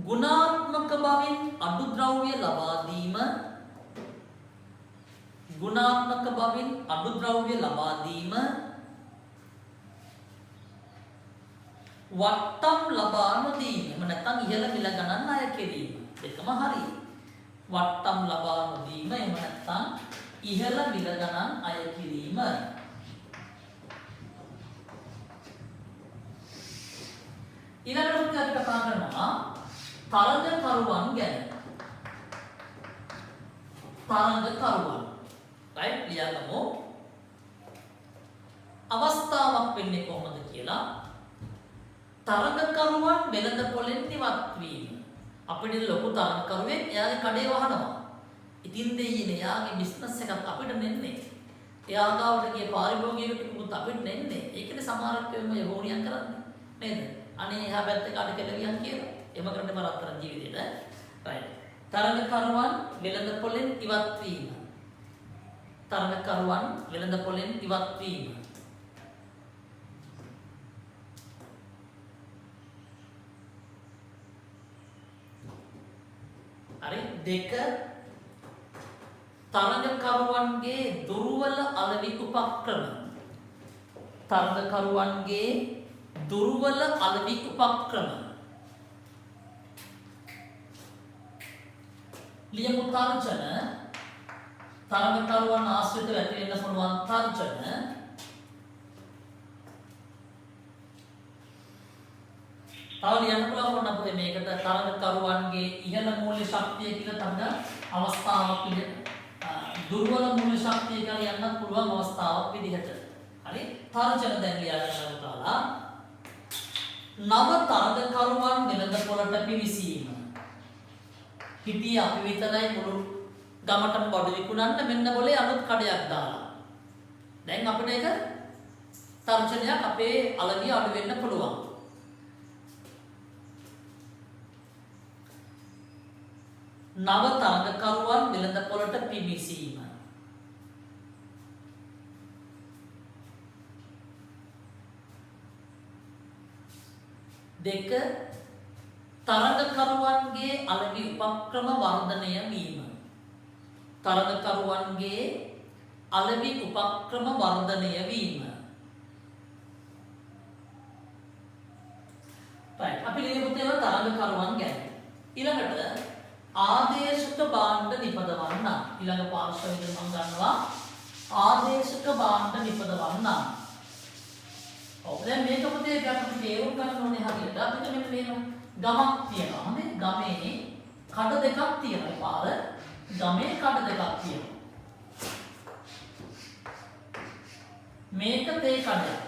ගුණාත්මක බවින් අඩු ද්‍රව්‍ය ලබා දීම, ගුණාත්මක බවින් අඩු ද්‍රව්‍ය ලබා දීම, වට්ටම් ලබා නොදීම. එහෙම නැත්නම් ඉහළ මිල ගණන් අය කිරීම. දෙකම හරි. වට්ටම් ලබා නොදීම, එහෙම නැත්නම් ඉහළ මිල ගණන් අය කිරීම. ඊළඟට අපි කතා කරනවා තරඟකරුවන් ගැන. තරඟකරුවන්. right? ලියගමු. අවස්ථාවක් වෙන්නේ කොහොමද කියලා. තරඟකරුවන් වෙළඳ පොලෙන් ඉවත් වීම. අපිට ලොකු තරඟකරුවෙක් එයාගේ කඩේ වහනවා. ඉතින් දෙයිනේ එයාගේ බිස්නස් එකක් අපිට නෙන්නේ. එයා ගාවට ගිය පාරිභෝගික ටිකුත් අපිට නෙන්නේ. ඒකනේ සමහරක් වෙලාවෙම යෝනියක් කරන්නේ. නේද? අනේ එහා පැත්තේ කඩ කෙලවියක් කියලා. එම කරන්නේ මරත්තර ජීවිතේට. right. තරඟකරුවන් වෙළඳ පොලෙන් ඉවත් වීම. තරඟකරුවන් වෙළඳ පොලෙන් ඉවත් වීම. හරි. දෙක තරඟකරුවන්ගේ දුර්වල අලෙවි උපක්‍රම. තරඟකරුවන්ගේ දුර්වල අලෙවි උපක්‍රම. ලියමු තර්ජන. තරඟකරුවන් ආශ්‍රිතව ඇති වෙන්න පුළුවන් තර්ජන. තව ලියන්න පුළුවන් අපිට මේකට තරඟකරුවන්ගේ ඉහළ මූල්‍ය ශක්තිය කියලා තමයි අවස්ථාවක් විදිහට. දුර්වල මූල්‍ය ශක්තිය කියලා යන්නත් පුළුවන් අවස්ථාවක් විදිහට. හරි? තර්ජන දැන් ලියන්න උදාලා. නව තරඟකරුවන් වෙළඳ පොළට පිවිසීම. හිටිය අපි විතරයි මුළු ගමටම බඩු විකුණන්න මෙන්න બોලේ අලුත් කඩයක් දාලා. දැන් අපිට ඒක තර්ජනයක් අපේ අලගිය අඩු වෙන්න පුළුවන්. නව තරඟකරුවන් වෙළඳ පොළට පිවිසීම. දෙක තරඟකරුවන්ගේ අලෙවි උපක්‍රම වර්ධනය වීම. තරඟකරුවන්ගේ අලෙවි උපක්‍රම වර්ධනය වීම. right. අපි ලියමු තරඟකරුවන් ගැන. ඊළඟට ආදේශක භාණ්ඩ නිපදවන්න. ඊළඟ පාර්ශ්වයෙන් මම ගන්නවා ආදේශක භාණ්ඩ නිපදවන්න. දැන් මේක පුතේ අපි තේරුම් ගන්න ඕනේ හරියට. අපිට මෙන්න මේක ගමක් තියෙනවා. හරි? ගමේ කඩ දෙකක් තියෙනවා. පාර ගමේ කඩ දෙකක් තියෙනවා. මේක තේ කඩයක්.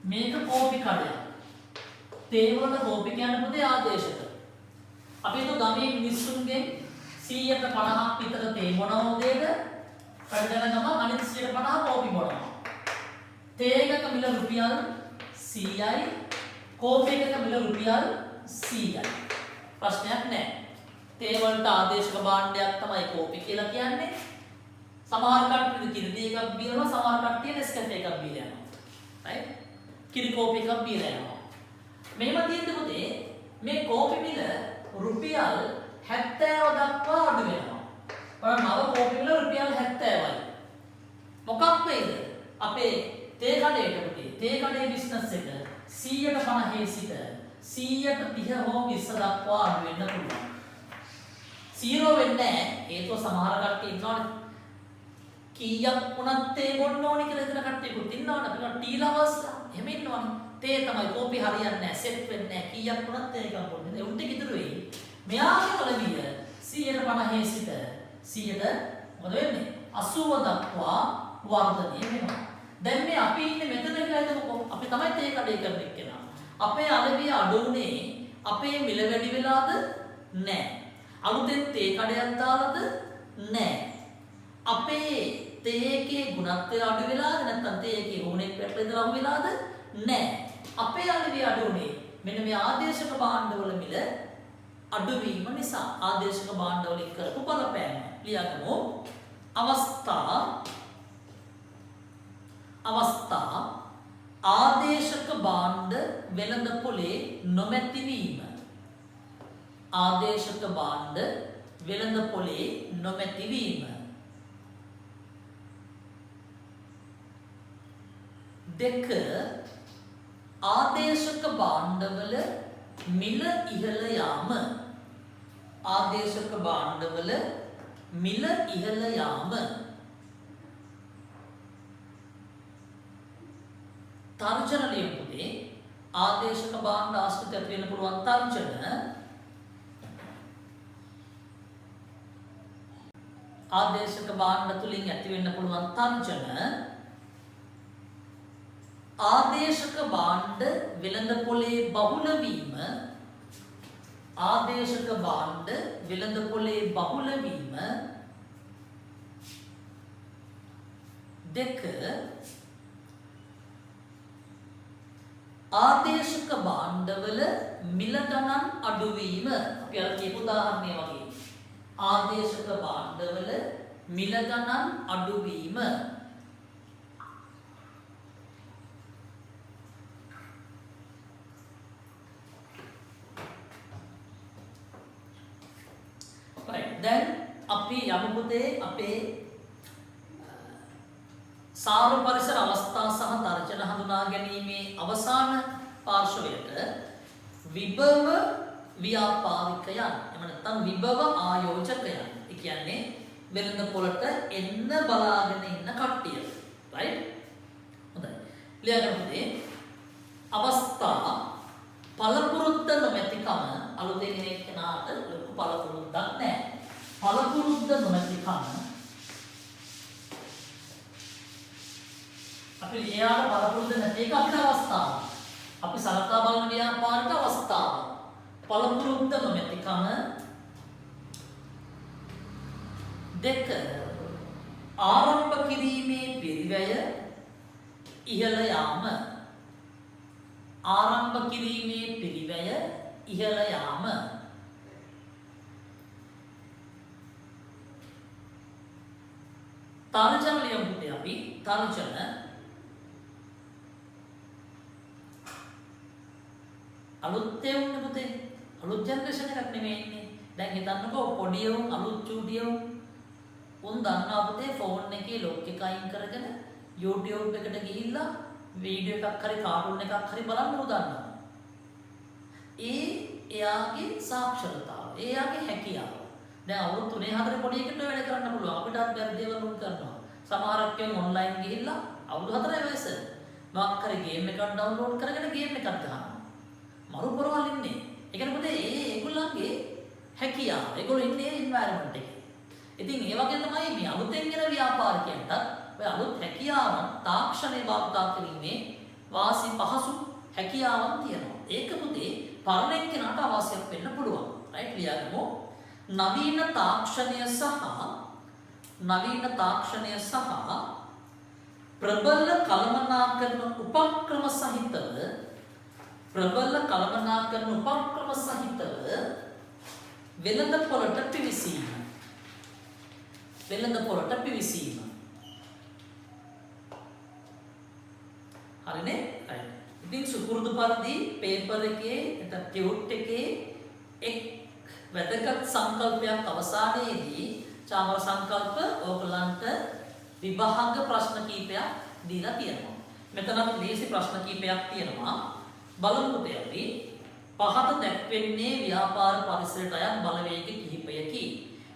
මේක කෝපි කඩයක්. තේ වල කෝපි කියන්නේ පුතේ ආදේශක. අපි හිතුව ගමේ මිනිස්සුන්ගේ 150ක් විතර තේ මොනවදේද? කඩන ගම අනිත් 150 කෝපි බොනවා. තේ එකක මිල රුපියල් 100යි, කෝපි එකක මිල රුපියල් 100යි. ප්‍රශ්නයක් නැහැ. තේ වලට ආදේශක භාණ්ඩයක් තමයි කෝපි කියලා කියන්නේ. සමහර කට්ටිය කිරි එකක් බීරනවා, සමහර කට්ටිය නෙස්කැෆේ එකක් බීලා යනවා. right? කිරි කෝපි එකක් බීලා යනවා. මෙහෙම තියෙද්දි පුතේ මේ කෝපි මිල රුපියල් 70 දක්වා අඩු වෙනවා. බලන්න නව කෝපි මිල රුපියල් 70යි. මොකක් වෙයිද? අපේ තේ කඩේට පුතේ තේ කඩේ බිස්නස් එක 150 සිට 130 හෝ 20 දක්වා අඩු වෙන්න පුළුවන්. 0 වෙන්නේ නැහැ. ඒකෝ සමහර කට්ටිය ඉන්නවනේ. කීයක් වුණත් තේ බොන්න ඕනේ කියලා හිතන කට්ටියකුත් ඉන්නවනේ. අපිට ටී ලවර්ස් එහෙම ඉන්නවනේ. තේ තමයි කෝපි හරියන්නේ නැහැ. සෙට් වෙන්නේ නැහැ. කීයක් වුණත් තේ එකක් බොන්නේ. ඒ උන්ට කිදුරු වෙයි. මෙයාගේ වලවිය 150 සිට 100ට මොකද වෙන්නේ? 80 දක්වා වර්ධනය වෙනවා. දැන් මේ අපි ඉන්නේ මෙතන කියලා හිතමුකෝ. අපි තමයි තේ කඩේ කරන එක්කෙනා. අපේ අලවිය අඩු උනේ අපේ මිල වැඩි වෙලාද? නැහැ. අලුතෙන් තේ කඩයක් දාලාද? නැහැ. අපේ තේ එකේ ගුණත්වය අඩු වෙලාද? නැත්නම් තේ එකේ ඕනෙක් පැටලෙදලා අහු වෙලාද? නැහැ. අපේ අලවිය අඩු උනේ මෙන්න මේ ආදේශක භාණ්ඩවල මිල අඩුවීම නිසා. ආදේශක භාණ්ඩවලින් කරපු බලපෑම. ලියගමු. අවස්ථා ආදේශක භාණ්ඩ වෙළඳපොලේ නොමැතිවීම. ආදේශක භාණ්ඩ වෙළඳපොලේ නොමැතිවීම. 2 ආදේශක භාණ්ඩවල මිල ඉහළ යාම. ආදේශක භාණ්ඩවල මිල ඉහළ යාම. තර්ජන ලියමුනේ. ආදේශක භාණ්ඩ ආශ්‍රිත ඇති වෙන්න පුළුවන් තර්ජන. ආදේශක භාණ්ඩ තුලින් ඇති වෙන්න පුළුවන් තර්ජන. ආදේශක භාණ්ඩ වෙළඳපොලේ බහුල වීම. ආදේශක භාණ්ඩ වෙළඳපොලේ බහුල වීම. 2 ආදේශක භාණ්ඩවල මිල ගණන් අඩුවීම. අපි අර කියපු උදාහරණය වගේ. ආදේශක භාණ්ඩවල මිල ගණන් අඩුවීම. දැන් අපි යමු පුතේ අපේ සාරු පරිසර අවස්ථා සහ තර්ජන හඳුනා ගැනීමේ අවසාන පාර්ශවයට විභව ව්‍යාපාරිකයන් එහෙම නැත්නම් විභව ආයෝජකයන්. ඒ කියන්නේ වෙළඳ පොළට එන්න බලාගෙන ඉන්න කට්ටිය. රයිට්? හොඳයි. ලියගන්න පුතේ. අවස්ථා පළපුරුද්ද නොමැතිකම. අලුතෙන් එන කෙනාට ලොකු පළපුරුද්දක් නැහැ. පළපුරුද්ද නොමැතිකම අපි එයාට පළපුරුද්ද නැති එක අපේ අවස්ථාව. අපි සලකා බලන ව්‍යාපාරික අවස්ථාව. පළපුරුද්ද නොමැතිකම. 2 ආරම්භ කිරීමේ පිරිවැය ඉහළ යාම. ආරම්භ කිරීමේ පිරිවැය ඉහළ යාම. තර්ජන ලියමු අපි. තර්ජන අලුත් ඒවුනේ පුතේ. අලුත් ජෙනරේෂන් එකක් නෙමෙයි ඉන්නේ. දැන් හිතන්නකෝ පොඩි උන් අලුත් චූටි උන් දන්නවා පුතේ ෆෝන් එකේ ලොක් එක අයින් කරගෙන YouTube එකට ගිහිල්ලා වීඩියෝ එකක් හරි කාටුන් එකක් හරි බලන්න උදන්නවා. එයාගේ සාක්ෂරතාව, එයාගේ හැකියාව. දැන් අවුරුදු 3-4 පොඩි එකට වැඩ කරන්න පුළුවන්. අපිටත් බැරි දේවල් උන් කරනවා. සමහරක් කෙනෙක් ඔන්ලයින් ගිහිල්ලා අවුරුදු 4 වයස මොකක් හරි ගේම් එකක් ඩවුන්ලෝඩ් කරගෙන ගේම් එකක් ගහනවා. මරු පොරවල් ඉන්නේ. ඒ කියන්නේ පුතේ ඒගොල්ලන්ගේ හැකියාව. ඒගොල්ලෝ ඉන්නේ එන්වයරන්මන්ට් එකේ. ඉතින් ඒ වගේ තමයි මේ අලුතෙන් එන ව්‍යාපාරිකයන්ට ඔය අලුත් හැකියාවන් තාක්ෂණය භාවිතා කිරීමේ වාසි පහසු හැකියාවන් තියෙනවා. ඒක පුතේ පරණ එක්කෙනාට අවශ්‍යයක් වෙන්න පුළුවන්. රයිට් ලියගමු. නවීන තාක්ෂණය සහ ප්‍රබල කළමනාකරන උපක්‍රම සහිතව වෙළඳ පොළට පිවිසීම. හරිනේ? right. ඉතින් සුපුරුදු පරිදි පේපර් එකේ නැත්නම් ටියුට් එකේ එක් වැදගත් සංකල්පයක් අවසානයේදී චාමර සංකල්ප ඕගලන්ට විභාග ප්‍රශ්න කීපයක් දීලා තියෙනවා. මෙතන අපි ලේසි ප්‍රශ්න කීපයක් තියෙනවා. බලමු පුතේ අපි. පහත දැක්වෙන්නේ ව්‍යාපාර පරිසරයට අයත් බලවේග කිහිපයකි.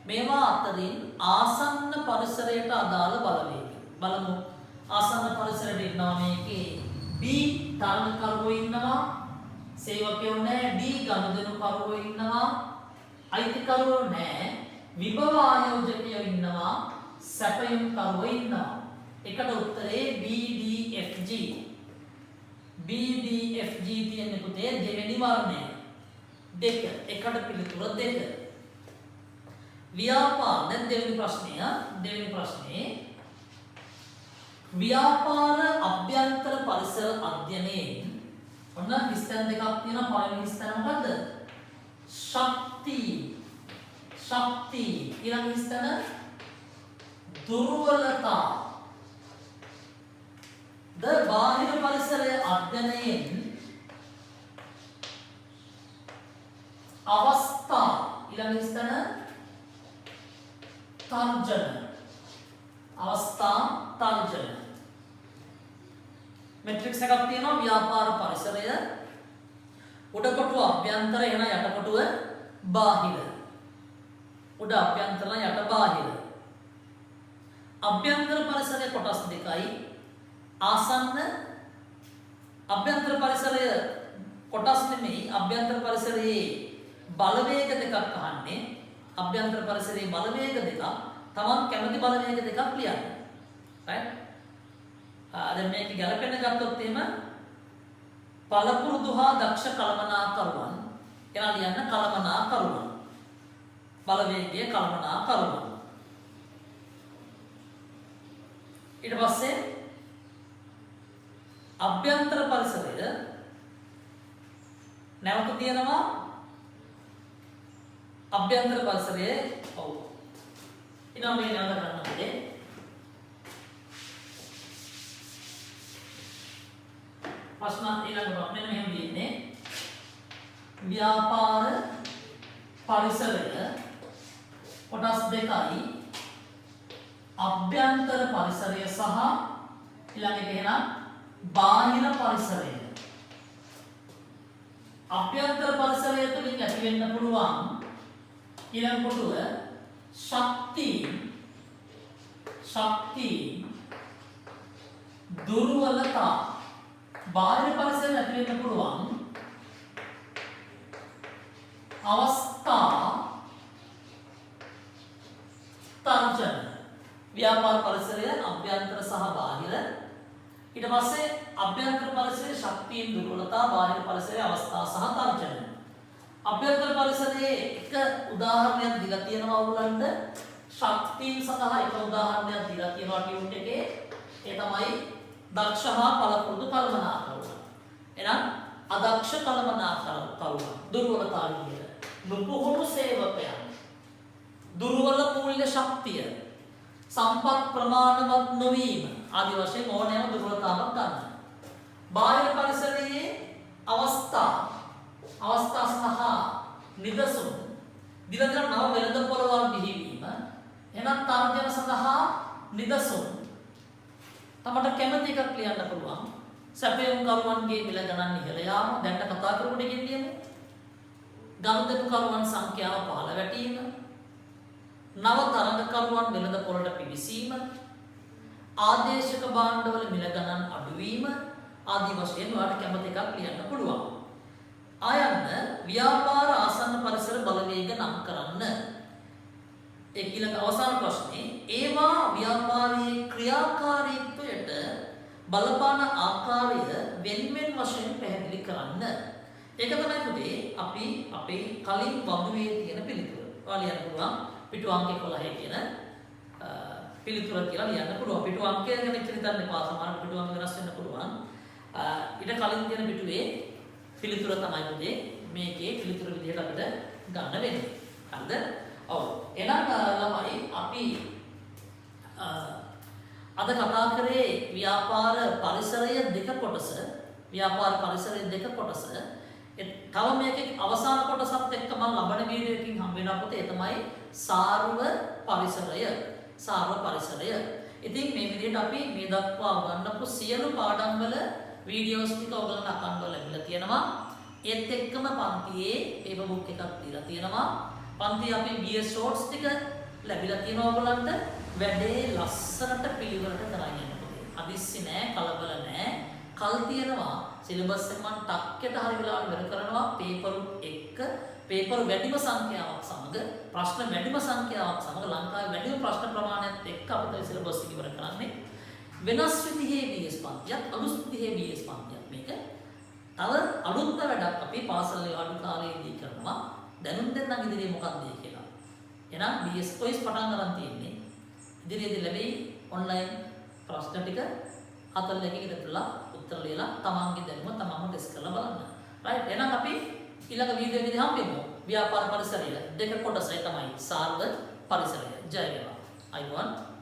මේවා අතරින් ආසන්න පරිසරයට අදාළ බලවේග. බලමු. ආසන්න පරිසරයට ඉන්නවා මේකේ B තරණකරුවෝ ඉන්නවා. සේවකයෝ නැහැ. D ගනුදෙනුකරුවෝ ඉන්නවා. අයිතිකරුවෝ නැහැ. විභව ආයෝජකයෝ ඉන්නවා. C සැපයුම් කරුවෝ ඉන්නවා. එකට උත්තරේ BDFG. BDFG තියෙන්නේ පුතේ දෙවෙනි වර්ණය. දෙක. එකට පිළිතුර දෙක. ව්‍යාපාර දැන් දෙවෙනි ප්‍රශ්නේ ව්‍යාපාර අභ්‍යන්තර පරිසර අධ්‍යයනයෙන් ඔන්න විස්තර දෙකක් තියෙනවා. පළවෙනි විස්තර මොකද්ද? ශක්ති ඊළඟ විස්තර දුර්වලතා. ද බාහිර පරිසරය අධ්‍යයනයෙන් අවස්ථා ඊළඟ විස්තර තර්ජන. මෙට්‍රික්ස් එකක් තියෙනවා. ව්‍යාපාර පරිසරය උඩ කොටුව අභ්‍යන්තර එන යට කොටුව බාහිර. උඩ අභ්‍යන්තර යට බාහිර. අභ්‍යන්තර පරිසරයේ කොටස් දෙකයි. ආසන්න අභ්‍යන්තර පරිසරය කොටස් නෙමෙයි. අභ්‍යන්තර පරිසරයේ බලවේග දෙකක් අහන්නේ. අභ්‍යන්තර පරිසරයේ බලවේග දෙකක්. තමන් කැමති බලවේග දෙකක් ලියන්න. right? දැන් මේක ගැලපෙන්න ගත්තොත් එහෙම පළපුරුදු හා දක්ෂ කළමනාකරුවන් කියලා ලියන්න. කළමනාකරුවන් බලවේගයේ කළමනාකරුවන්. ඊට පස්සේ අභ්‍යන්තර පරිසරය නැවත තියෙනවා. අභ්‍යන්තර පරිසරයේ ඊළඟ මේ නැවත කරන්න ඕනේ. ප්‍රශ්න ඊළඟට මෙන්න මෙහෙම දෙන්නේ. ව්‍යාපාර පරිසරය කොටස් දෙකයි. අභ්‍යන්තර පරිසරය සහ ඊළඟ එක එහෙනම් බාහිර පරිසරය. අභ්‍යන්තර පරිසරය තුලින් ඇති වෙන්න පුළුවන් ඊළඟ කොටුව ශක්ති දුර්වලතා. බාහිර පරිසරය ඇති වෙන්න පුළුවන් අවස්ථා තර්ජන. ව්‍යාපාර පරිසරය අභ්‍යන්තර සහ බාහිර. ඊට පස්සේ අභ්‍යන්තර පරිසරයේ ශක්තියින් දුර්වලතා, බාහිර පරිසරයේ අවස්ථා සහ තර්ජන. අභ්‍යන්තර පරිසරයේ එක උදාහරණයක් දීලා තියෙනවා ඔයගලන්ට. ශක්තියින් සඳහා එක උදාහරණයක් දීලා තියෙනවා ටියුට් එකේ. ඒ තමයි දක්ෂ හා පළපුරුදු කළමනාකරුවන්. එහෙනම් අදක්ෂ කළමනාකරුවන් දුර්වලතා විදියට. නුපුහුණු සේවකයන්. දුර්වල මූල්‍ය ශක්තිය. සම්පත් ප්‍රමාණවත් නොවීම ආදී වශයෙන් ඕනෑම දුර්වලතාවක් ගන්න. බාහිර පරිසරයේ අවස්ථා සහ නිදසුන් දිවදර නව වෙළඳ පොළවල් බිහිවීම. එහෙනම් තර්ජන සඳහා නිදසුන් තමට කැමති එකක් ලියන්න පුළුවන්. සැපයුම් කරුවන්ගේ මිල ගණන් ඉහළ යාම. දැන්ට කතා කරපු දෙකින් කියමු. ගනුදෙනු කරුවන් සංඛ්‍යාව පහළ වැටීම. නව තරඟකරුවන් වෙළඳ පොළට පිවිසීම. ආදේශක භාණ්ඩවල මිල ගණන් අඩුවීම ආදී වශයෙන් ඔයාලට කැමති එකක් ලියන්න පුළුවන්. ආයන්න ව්‍යාපාර ආසන්න පරිසර බලවේග නම් කරන්න. ඒ ඊළඟ අවසාන ප්‍රශ්නේ ඒවා ව්‍යාපාරයේ ක්‍රියාකාරීත්වයට බලපාන ආකාරය වෙන්වෙන් වශයෙන් පැහැදිලි කරන්න. ඒක තමයි පුතේ අපි අපේ කලින් වමුවේ තියෙන පිළිතුර. ඔයාලා ලියන්න පුළුවන් පිටු අංක 11 කියන පිළිතුර කියලා ලියන්න පුළුවන්. පිටු අංකය ගැන හිතන්න එපා. සමහර පිටු අංක වෙනස් වෙන්න පුළුවන්. ඊට කලින් තියෙන පිටුවේ පිළිතුර තමයි පුතේ මේකේ පිළිතුර විදිහට අපිට ගන්න වෙන්නේ. හරිද? ඔව්. එහෙනම් ළමයි අපි අද කතා කරේ ව්‍යාපාර පරිසරය දෙක කොටස. ව්‍යාපාර පරිසරය දෙක කොටස. තව මේකේ අවසාන කොටසත් එක්ක මම ලබන වීඩියෝ එකකින් හම් වෙනවා පුතේ. ඒ තමයි සාර්ව පරිසරය. ඉතින් මේ විදිහට අපි මේ දක්වා උගන්වපු සියලු පාඩම් වල වීඩියෝස් ටික ඔයගලන්ට අකන්ඩව ලැබිලා තියෙනවා. ඒත් එක්කම පන්තියේ පේපර් බුක් එකක් දීලා තියෙනවා. පන්තියේ අපි ගිය ෂෝට්ස් ටික ලැබිලා තියෙනවා ඔයගලන්ට. වැඩේ ලස්සනට පිළිවෙලට කරගෙන යන්න පුතේ. අදිස්සි නෑ, කලබල නෑ. කල් තියෙනවා. සිලබස් එක මම ටක්කෙට හරි වෙලාවට වෙන කරනවා. පේපර් වැඩිම සංඛ්‍යාවක් සමග ප්‍රශ්න වැඩිම සංඛ්‍යාවක් සමග ලංකාවේ වැඩිම ප්‍රශ්න ප්‍රමාණයත් එක්ක අපිට සිලබස් එක ඉවර කරන්නේ. වෙනස් විදිහේ BS පන්තියක්, අලුත් විදිහේ BS පන්තියක් මේක. තව අලුත්ම වැඩක් අපි පාසල් අඩු කාලයේදී කරනවා. දැනුම් දෙන්නම් ඉදිරියේ මොකක්ද කියලා. එහෙනම් BS quiz පටන් ගන්න තියෙන්නේ. ඉදිරියේදී ලැබෙයි ඔන්ලයින් ප්‍රශ්න ටික 42 කට උත්තර ලියලා තමන්ගේ දැනුම තමන්ම ටෙස්ට් කරලා බලන්න. රයිට්. එහෙනම් අපි ඊළඟ වීඩියෝ එකේදී හම්බෙමු. ව්‍යාපාර පරිසරය දෙක කොටසයි තමයි සාර්ව පරිසරය. ජය වේවා. අයිබෝන්.